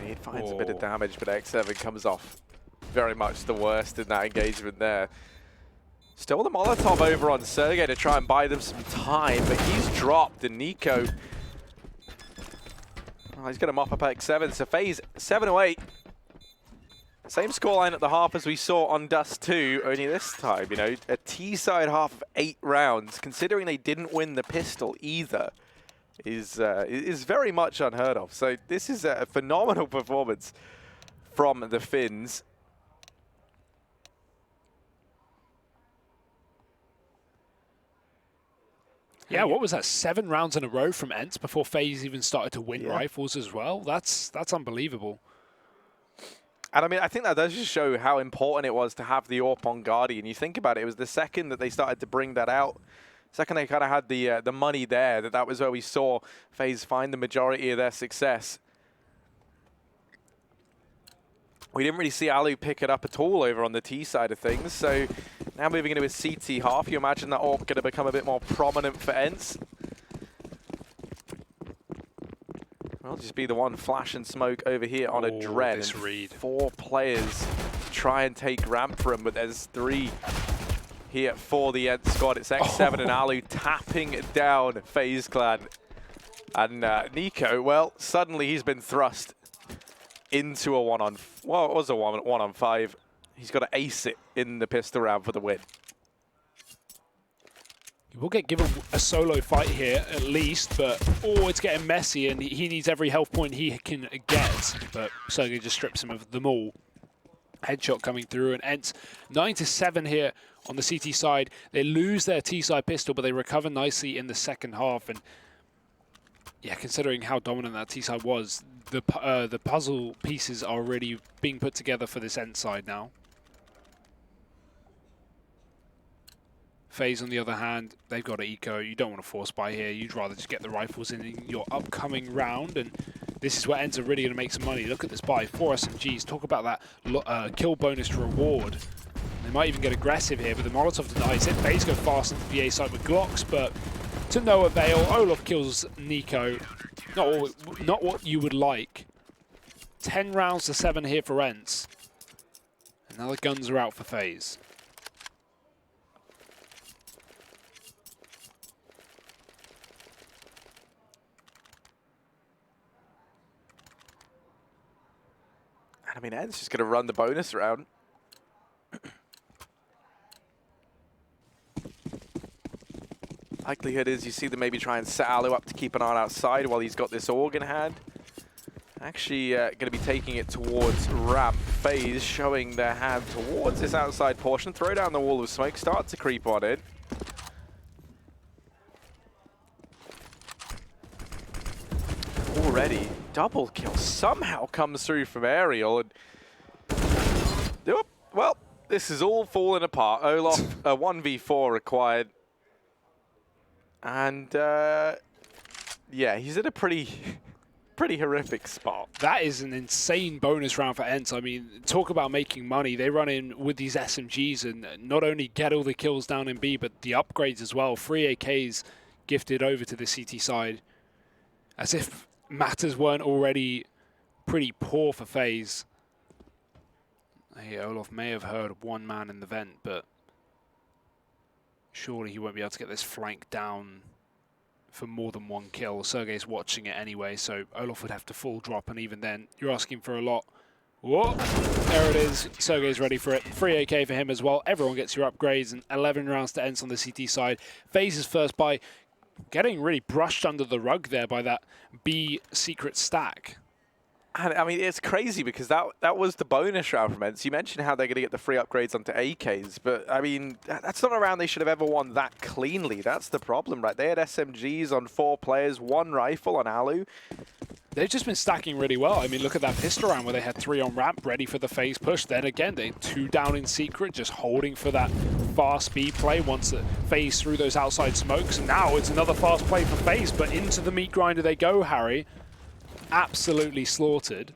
He finds a bit of damage, but X7 comes off very much the worst in that engagement there. Still the Molotov over on Sergey to try and buy them some time, but he's dropped, and Nico, oh, he's going to mop up X7. So FaZe 7-8. Same scoreline at the half as we saw on Dust 2, only this time, you know, a T-side half of 8 rounds, considering they didn't win the pistol either, is very much unheard of. So this is a phenomenal performance from the Finns. Yeah, what was that? 7 rounds in a row from ENCE before FaZe even started to win rifles as well. That's unbelievable. And I mean, I think that does just show how important it was to have the AWP on Guardian. You think about it, it was the second that they started to bring that out, second they kind of had the money there, that was where we saw FaZe find the majority of their success. We didn't really see Alu pick it up at all over on the T side of things. So now moving into his CT half, you imagine that AWP going to become a bit more prominent for ENCE. Well, just be the one flash and smoke over here on a Dread. This read. 4 players try and take ramp for him, but there's 3 here for the ENCE squad. It's X7 and Alu tapping down FaZe Clan. And Nico, well, suddenly he's been thrust into a well, it was a 1-on-5. He's got to ace it in the pistol round for the win. He will get given a solo fight here, at least, but it's getting messy, and he needs every health point he can get. But Sergey just strips him of them all. Headshot coming through, and ENCE 9-7 here on the CT side. They lose their T-side pistol, but they recover nicely in the second half. And yeah, considering how dominant that T-side was, the puzzle pieces are already being put together for this ENCE side now. FaZe, on the other hand, they've got an eco. You don't want to force buy here. You'd rather just get the rifles in your upcoming round, and this is where ENCE are really going to make some money. Look at this buy, 4 SMGs. Talk about that kill bonus reward. They might even get aggressive here, but the Molotov denies it. FaZe go fast into the A side with Glocks, but to no avail. Olof kills Nico. Not what you would like. 10 rounds to 7 here for ENCE. And now the guns are out for FaZe. I mean, ENCE just going to run the bonus round. Likelihood is you see them maybe try and set Alu up to keep an eye outside while he's got this org in hand. Actually going to be taking it towards ramp. FaZe showing their hand towards this outside portion. Throw down the wall of smoke, start to creep on it. Already, double kill somehow comes through from Aerial. And well, this is all falling apart. Olaf, a 1v4 required. And yeah, he's in a pretty horrific spot. That is an insane bonus round for ENCE. I mean, talk about making money. They run in with these SMGs and not only get all the kills down in B, but the upgrades as well. 3 AKs gifted over to the CT side. As if matters weren't already pretty poor for FaZe. Hey, Olaf may have heard one man in the vent, but surely he won't be able to get this flank down for more than 1 kill. Sergey's watching it anyway, so Olaf would have to full drop, and even then, you're asking for a lot. Whoa, there it is. Sergey's ready for it. 3 AK for him as well. Everyone gets your upgrades, and 11 rounds to ENCE on the CT side. FaZe's first by getting really brushed under the rug there by that B secret stack. And I mean, it's crazy because that was the bonus round from ENCE. You mentioned how they're going to get the free upgrades onto AKs, but I mean, that's not a round they should have ever won that cleanly. That's the problem, right? They had SMGs on 4 players, 1 rifle on Alu. They've just been stacking really well. I mean, look at that pistol round where they had 3 on ramp, ready for the FaZe push. Then again, they 2 down in secret, just holding for that fast B play once the FaZe through those outside smokes. And now it's another fast play for FaZe, but into the meat grinder they go, Harry. Absolutely slaughtered.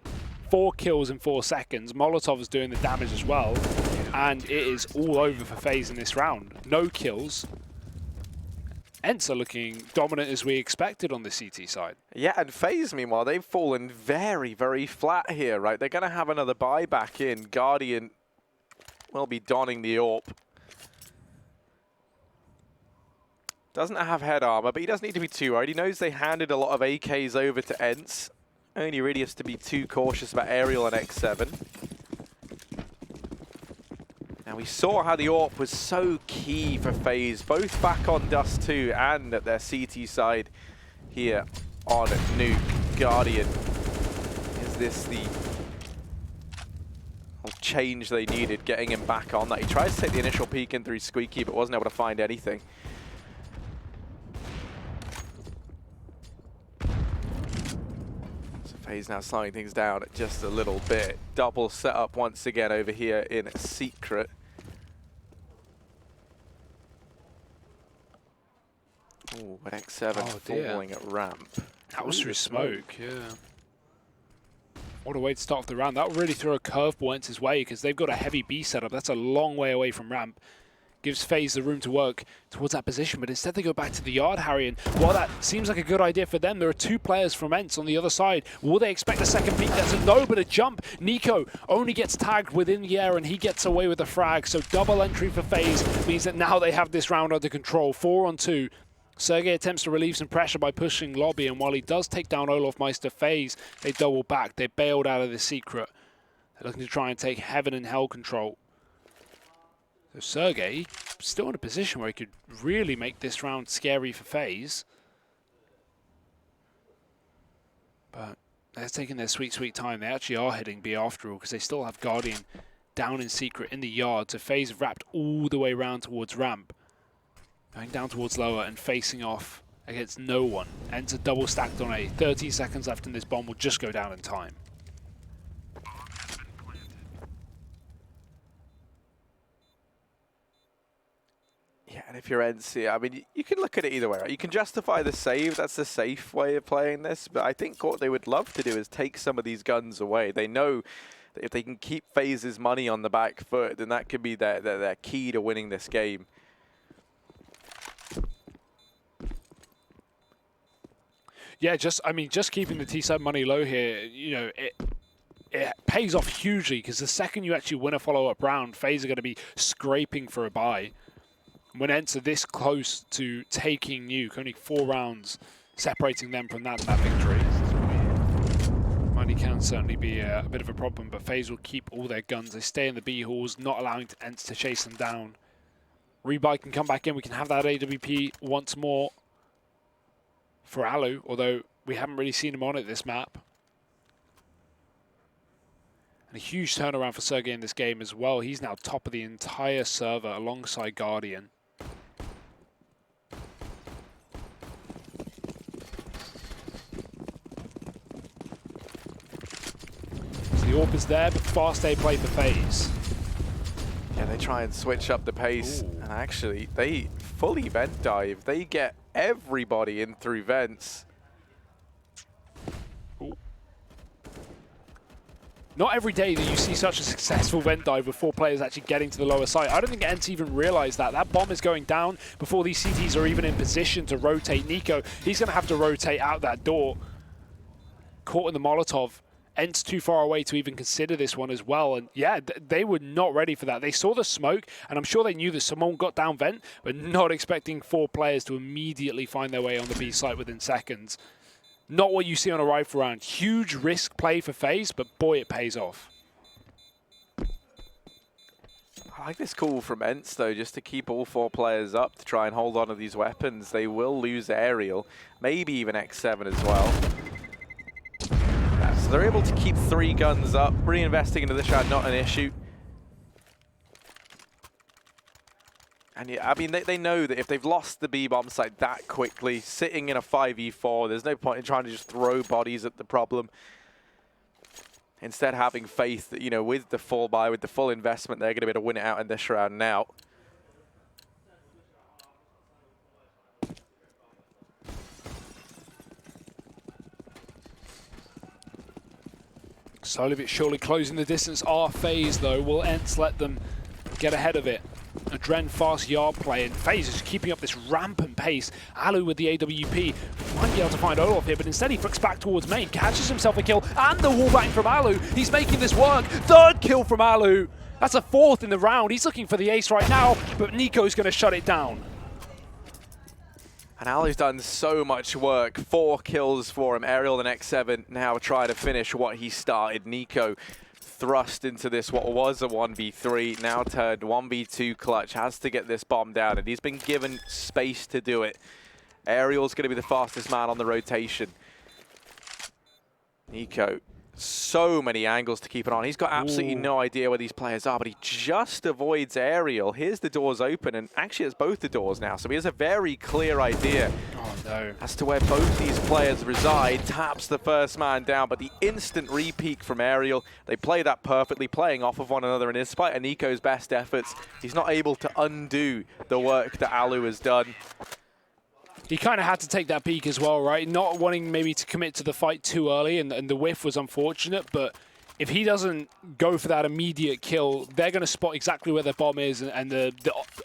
4 kills in 4 seconds. Molotov's doing the damage as well. And it is all over for FaZe in this round. No kills. ENCE are looking dominant as we expected on the CT side. Yeah, and FaZe, meanwhile, they've fallen very, very flat here, right? They're going to have another buyback in. Guardian will be donning the AWP. Doesn't have head armor, but he doesn't need to be too worried. He knows they handed a lot of AKs over to ENCE. Only really has to be too cautious about Aerial and X7. Now we saw how the AWP was so key for FaZe, both back on Dust 2 and at their CT side here on Nuke. Guardian, is this the change they needed, getting him back on that? He tries to take the initial peek in through Squeaky, but wasn't able to find anything. FaZe now slowing things down just a little bit. Double setup once again over here in secret. Ooh, X7 falling at ramp. That was through smoke, yeah. What a way to start off the round. That will really throw a curveball ENCE's way because they've got a heavy B setup. That's a long way away from ramp. Gives FaZe the room to work towards that position, but instead they go back to the yard, Harry, and while that seems like a good idea for them, there are 2 players from ENCE on the other side. Will they expect a second peek? There's a no, but a jump. Nico only gets tagged within the air, and he gets away with the frag, so double entry for FaZe means that now they have this round under control. 4 on 2. Sergey attempts to relieve some pressure by pushing Lobby, and while he does take down Olaf Meister, FaZe, they double back. They bailed out of the secret. They're looking to try and take heaven and hell control. So Sergey still in a position where he could really make this round scary for FaZe. But they're taking their sweet, sweet time. They actually are heading B after all because they still have Guardian down in secret in the yard. So FaZe have wrapped all the way around towards ramp. Going down towards lower and facing off against no one. ENCE double stacked on A. 30 seconds left and this bomb will just go down in time. Yeah, and if you're ENCE, I mean, you can look at it either way, right? You can justify the save, that's the safe way of playing this, but I think what they would love to do is take some of these guns away. They know that if they can keep FaZe's money on the back foot, then that could be their key to winning this game. Yeah, just keeping the T-side money low here, you know, pays off hugely because the second you actually win a follow-up round, FaZe are going to be scraping for a bye. When ENCE are this close to taking Nuke, only 4 rounds separating them from that victory. Money can certainly be a bit of a problem, but FaZe will keep all their guns. They stay in the B halls, not allowing ENCE to chase them down. Rebuy can come back in. We can have that AWP once more for Alu, although we haven't really seen him on it this map. And a huge turnaround for Sergej in this game as well. He's now top of the entire server alongside Guardian. So the AWP is there, but fast A play for FaZe. Yeah, they try and switch up the pace, and actually, they fully vent dive. They get everybody in through vents. Not every day that you see such a successful vent dive with 4 players actually getting to the lower side. I don't think ENCE even realized that. That bomb is going down before these CTs are even in position to rotate Nico. He's going to have to rotate out that door. Caught in the Molotov. ENCE too far away to even consider this one as well. And yeah, they were not ready for that. They saw the smoke, and I'm sure they knew that someone got down vent, but not expecting 4 players to immediately find their way on the B site within seconds. Not what you see on a rifle round. Huge risk play for FaZe, but boy, it pays off. I like this call from ENCE, though, just to keep all 4 players up to try and hold on to these weapons. They will lose aerial, maybe even X7 as well. So they're able to keep 3 guns up. Reinvesting into this round, not an issue. And yeah, I mean, they know that if they've lost the B-bomb site that quickly, sitting in a 5v4, there's no point in trying to just throw bodies at the problem. Instead, having faith that, you know, with the full buy, with the full investment, they're going to be able to win it out in this round now. Slowly but surely closing the distance are FaZe, though. Will ENCE let them get ahead of it? A Dren fast yard play, and FaZe is keeping up this rampant pace. Alu with the AWP might be able to find Olaf here, but instead he flicks back towards main, catches himself a kill, and the wallbang from Alu. He's making this work. 3rd kill from Alu. That's a 4th in the round. He's looking for the ace right now, but Nico's going to shut it down. And Alu's done so much work. 4 kills for him. Aerial and X7 now try to finish what he started. Nico thrust into this, what was a 1v3, now turned 1v2 clutch, has to get this bomb down, and he's been given space to do it. Aerial's going to be the fastest man on the rotation. Nico, so many angles to keep it on. He's got absolutely no idea where these players are, but he just avoids Aerial. Here's the doors open, and actually it's both the doors now, so he has a very clear idea as to where both these players reside. Taps the first man down, but the instant re-peek from Aerial, they play that perfectly, playing off of one another, and in spite of Nico's best efforts, he's not able to undo the work that Alu has done. He kind of had to take that peek as well, right? Not wanting maybe to commit to the fight too early, and the whiff was unfortunate, but if he doesn't go for that immediate kill, they're going to spot exactly where their bomb is, and the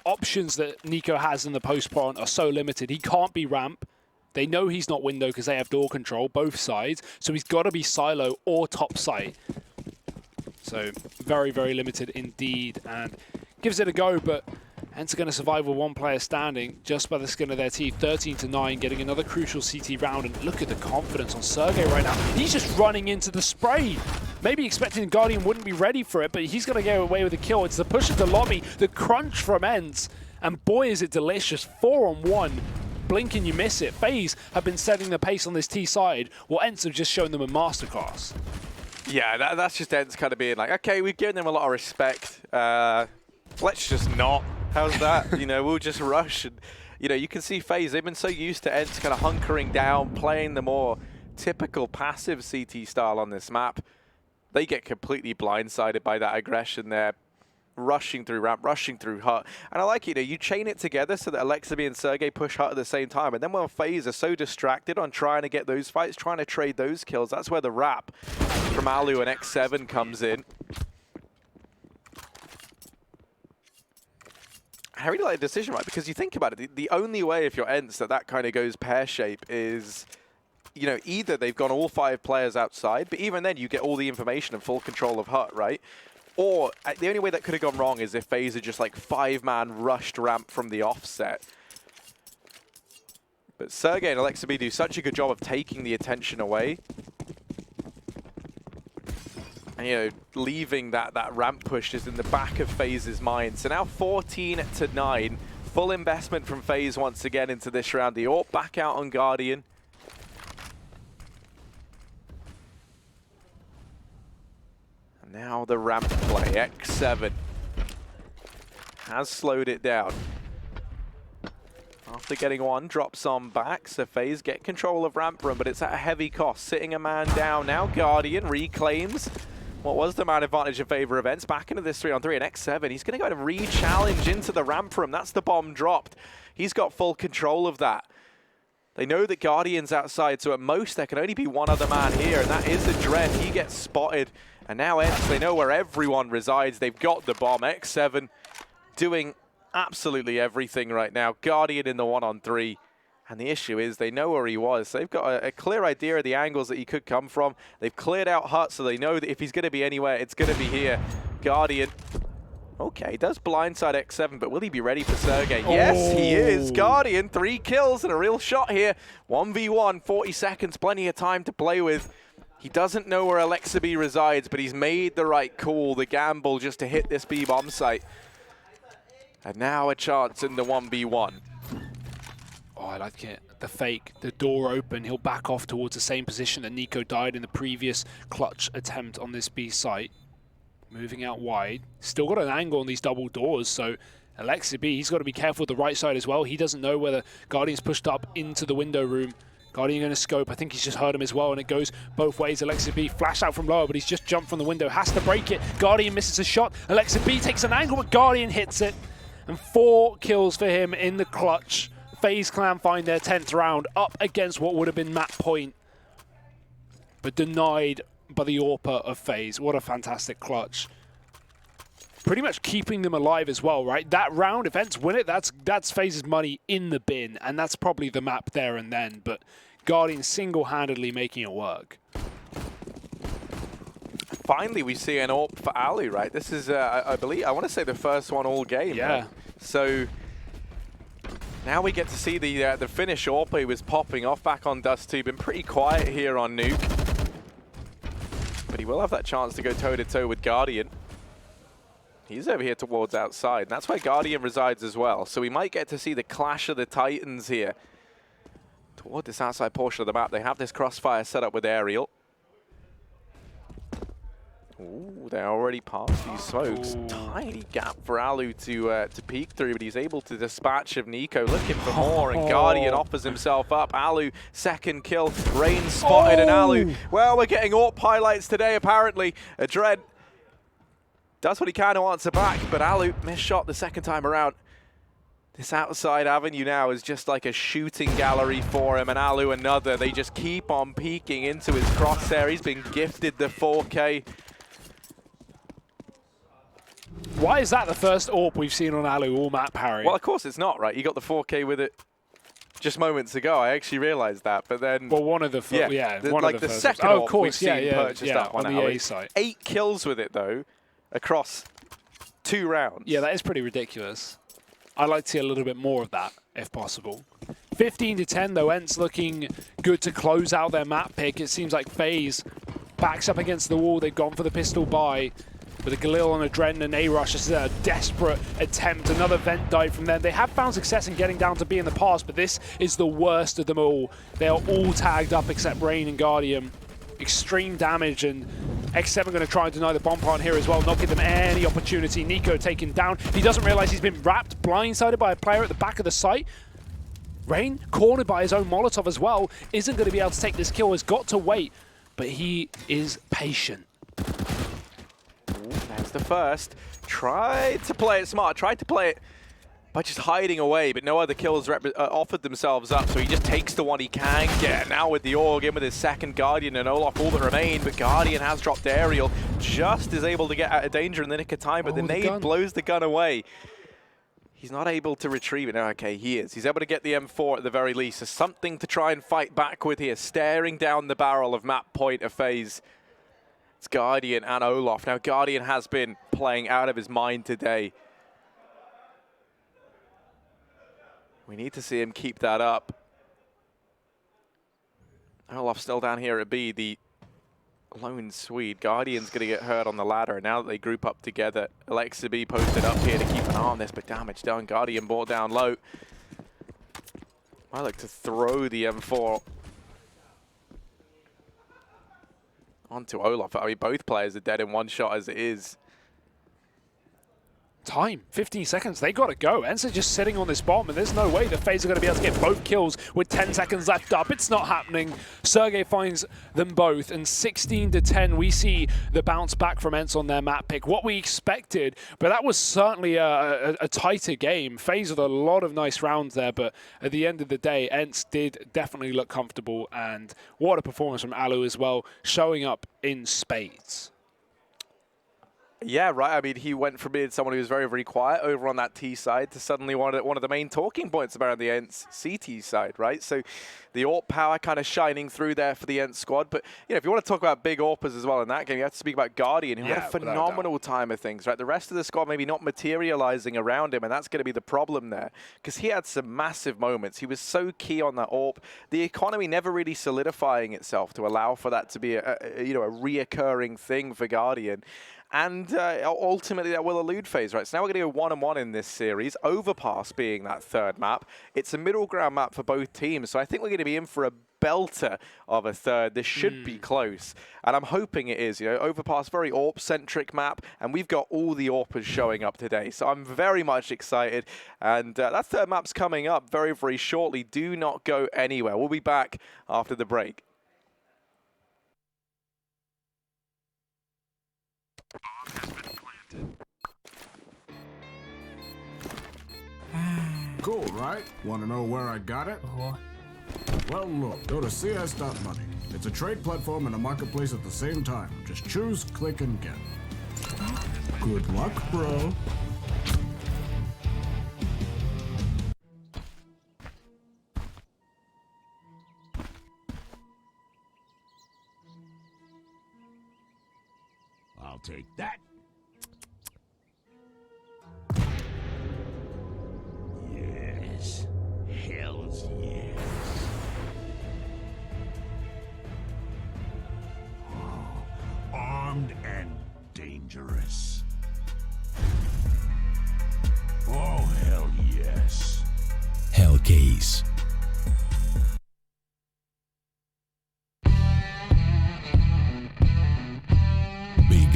options that Nico has in the post-plant are so limited. He can't be ramp. They know he's not window because they have door control, both sides, so he's got to be silo or top site. So very, very limited indeed, and gives it a go, but ENCE are going to survive with 1 player standing just by the skin of their teeth. 13-9, getting another crucial CT round, and look at the confidence on Sergej right now. He's just running into the spray. Maybe expecting the Guardian wouldn't be ready for it, but he's going to get away with a kill. It's the push of the lobby, the crunch from ENCE, and boy is it delicious. 4-on-1. Blink and you miss it. FaZe have been setting the pace on this T side, while ENCE have just shown them a masterclass. Yeah, that's just ENCE kind of being like, okay, we've given them a lot of respect. Let's just not. How's that? You know, we'll just rush. And, you know, you can see FaZe, they've been so used to ENCE kind of hunkering down, playing the more typical passive CT style on this map. They get completely blindsided by that aggression there. Rushing through ramp, rushing through hut. And I like, you know, you chain it together so that Alexaby and Sergej push hut at the same time. And then when FaZe are so distracted on trying to get those fights, trying to trade those kills, that's where the wrap from Alu and X7 comes in. I really like the decision, right? Because you think about it, the only way if you're ENCE that kind of goes pear-shape is you know, either they've gone all 5 players outside, but even then you get all the information and full control of hut, right? Or the only way that could have gone wrong is if FaZe had just like 5-man rushed ramp from the offset. But Sergey and Alexa B do such a good job of taking the attention away. And, you know, leaving that ramp push just in the back of FaZe's mind. So now 14-9. Full investment from FaZe once again into this round. The AWP back out on Guardian. And now the ramp play. X7 has slowed it down. After getting one, drops on back, so FaZe get control of ramp room, but it's at a heavy cost. Sitting a man down now. Guardian reclaims what was the man advantage in favor of ENCE. Back into this 3-on-3, and X7, he's going to go and re-challenge into the ramp room. That's the bomb dropped. He's got full control of that. They know that Guardian's outside, so at most there can only be one other man here, and that is a Dread. He gets spotted, and now ENCE, they know where everyone resides. They've got the bomb. X7 doing absolutely everything right now. Guardian in the 1-on-3. And the issue is they know where he was. So they've got a clear idea of the angles that he could come from. They've cleared out hut, so they know that if he's going to be anywhere, it's going to be here. Guardian. Okay, does blindside X7, but will he be ready for Sergey? Oh. Yes, he is. Guardian, 3 kills and a real shot here. 1v1, 40 seconds, plenty of time to play with. He doesn't know where Alexa B resides, but he's made the right call, the gamble, just to hit this B bomb site. And now a chance in the 1v1. Oh, I like it. The fake, the door open. He'll back off towards the same position that Nico died in the previous clutch attempt on this B site. Moving out wide. Still got an angle on these double doors, so Alexa B, he's got to be careful with the right side as well. He doesn't know whether Guardian's pushed up into the window room. Guardian going to scope. I think he's just heard him as well, and it goes both ways. Alexa B flash out from lower, but he's just jumped from the window. Has to break it. Guardian misses a shot. Alexa B takes an angle, but Guardian hits it. And 4 kills for him in the clutch. FaZe Clan find their 10th round up against what would have been match point, but denied by the AWPer of FaZe. What a fantastic clutch. Pretty much keeping them alive as well, right? That round, if ENCE win it, that's FaZe's money in the bin, and that's probably the map there and then, but Guardian single-handedly making it work. Finally, we see an AWP for Alu, right? This is, I believe, I want to say the first one all game. Yeah. Right? So now we get to see the finish AWP. He was popping off back on Dust 2. Been pretty quiet here on Nuke. But he will have that chance to go toe-to-toe with Guardian. He's over here towards outside. And that's where Guardian resides as well. So we might get to see the clash of the Titans here. Toward this outside portion of the map, they have this crossfire set up with Aerial. Ooh, they're already past these smokes. Ooh. Tiny gap for Alu to peek through, but he's able to dispatch of Nico, looking for more, and Guardian offers himself up. Alu, second kill. Rain spotted, and Alu, well, we're getting AWP highlights today, apparently. A Dread does what he can to answer back, but Alu missed shot the second time around. This outside avenue now is just like a shooting gallery for him, and Alu another. They just keep on peeking into his crosshair. He's been gifted the 4K. Why is that the first AWP we've seen on Alu all map, Harry? Well, of course it's not, right? You got the 4K with it just moments ago. I actually realized that, but then... Well, one of the first, one like of the the first. second AWP AWP we've seen purchased up on the Alu. A site. 8 kills with it, though, across 2 rounds. Yeah, that is pretty ridiculous. I'd like to see a little bit more of that, if possible. 15-10, though. ENCE looking good to close out their map pick. It seems like FaZe backs up against the wall. They've gone for the pistol buy. With a Galil on a Dren and A-Rush, this is a desperate attempt. Another vent dive from them. They have found success in getting down to B in the past, but this is the worst of them all. They are all tagged up except Rain and Guardian. Extreme damage, and X7 going to try and deny the bomb plant here as well, not give them any opportunity. Nico taken down. He doesn't realize he's been wrapped, blindsided by a player at the back of the site. Rain, cornered by his own Molotov as well, isn't going to be able to take this kill, has got to wait, but he is patient. There's the first. Tried to play it smart, tried to play it by just hiding away, but no other kills offered themselves up, so he just takes the one he can get. Now with the AUG in with his second Guardian and Olaf all that remain, but Guardian has dropped Aerial, just is able to get out of danger in the nick of time, but the nade blows the gun away. He's not able to retrieve it. No, okay, he is. He's able to get the M4 at the very least. There's something to try and fight back with here. Staring down the barrel of map point of FaZe. It's Guardian and Olaf. Now, Guardian has been playing out of his mind today. We need to see him keep that up. Olaf still down here at B, the lone Swede. Guardian's going to get hurt on the ladder. Now that they group up together, Alexa B posted up here to keep an eye on this, but damage done. Guardian brought down low. I like to throw the M4 onto Olaf. I mean, both players are dead in one shot as it is. Time, 15 seconds, they gotta go. ENCE are just sitting on this bomb, and there's no way the FaZe are gonna be able to get both kills with 10 seconds left up. It's not happening. Sergey finds them both, and 16-10, we see the bounce back from ENCE on their map pick. What we expected, but that was certainly a tighter game. FaZe with a lot of nice rounds there, but at the end of the day, ENCE did definitely look comfortable, and what a performance from Alu as well, showing up in spades. Yeah, right. I mean, he went from being someone who was very, very quiet over on that T side to suddenly one of the main talking points about the ENCE CT side, right? So the AWP power kind of shining through there for the ENCE squad. But, you know, if you want to talk about big AWPers as well in that game, you have to speak about Guardian, who had a phenomenal time of things, right? The rest of the squad maybe not materializing around him, and that's going to be the problem there, because he had some massive moments. He was so key on that AWP. The economy never really solidifying itself to allow for that to be a reoccurring thing for Guardian. And ultimately, that will elude FaZe, right? So now we're going to go 1-on-1 in this series, Overpass being that third map. It's a middle ground map for both teams, so I think we're going to be in for a belter of a third. This should be close, and I'm hoping it is. You know, Overpass, very AWP-centric map, and we've got all the AWPers showing up today, so I'm very much excited. And that third map's coming up very, very shortly. Do not go anywhere. We'll be back after the break. Cool, right? Want to know where I got it? Well, look, go to CS.money. It's a trade platform and a marketplace at the same time. Just choose, click, and get. Good luck, bro. I'll take that. Yes. Hells yes. Oh, armed and dangerous. Oh, hell yes. Hellcase.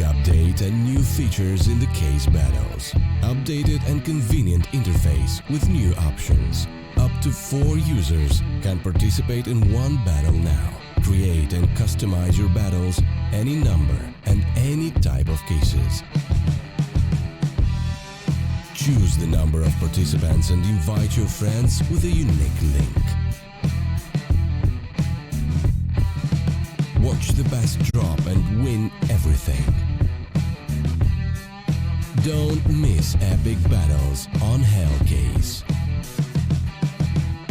Update and new features in the case battles. Updated and convenient interface with new options. Up to 4 users can participate in one battle now. Create and customize your battles, any number and any type of cases. Choose the number of participants and invite your friends with a unique link. Watch the best drop and win everything. Don't miss epic battles on Hellcase.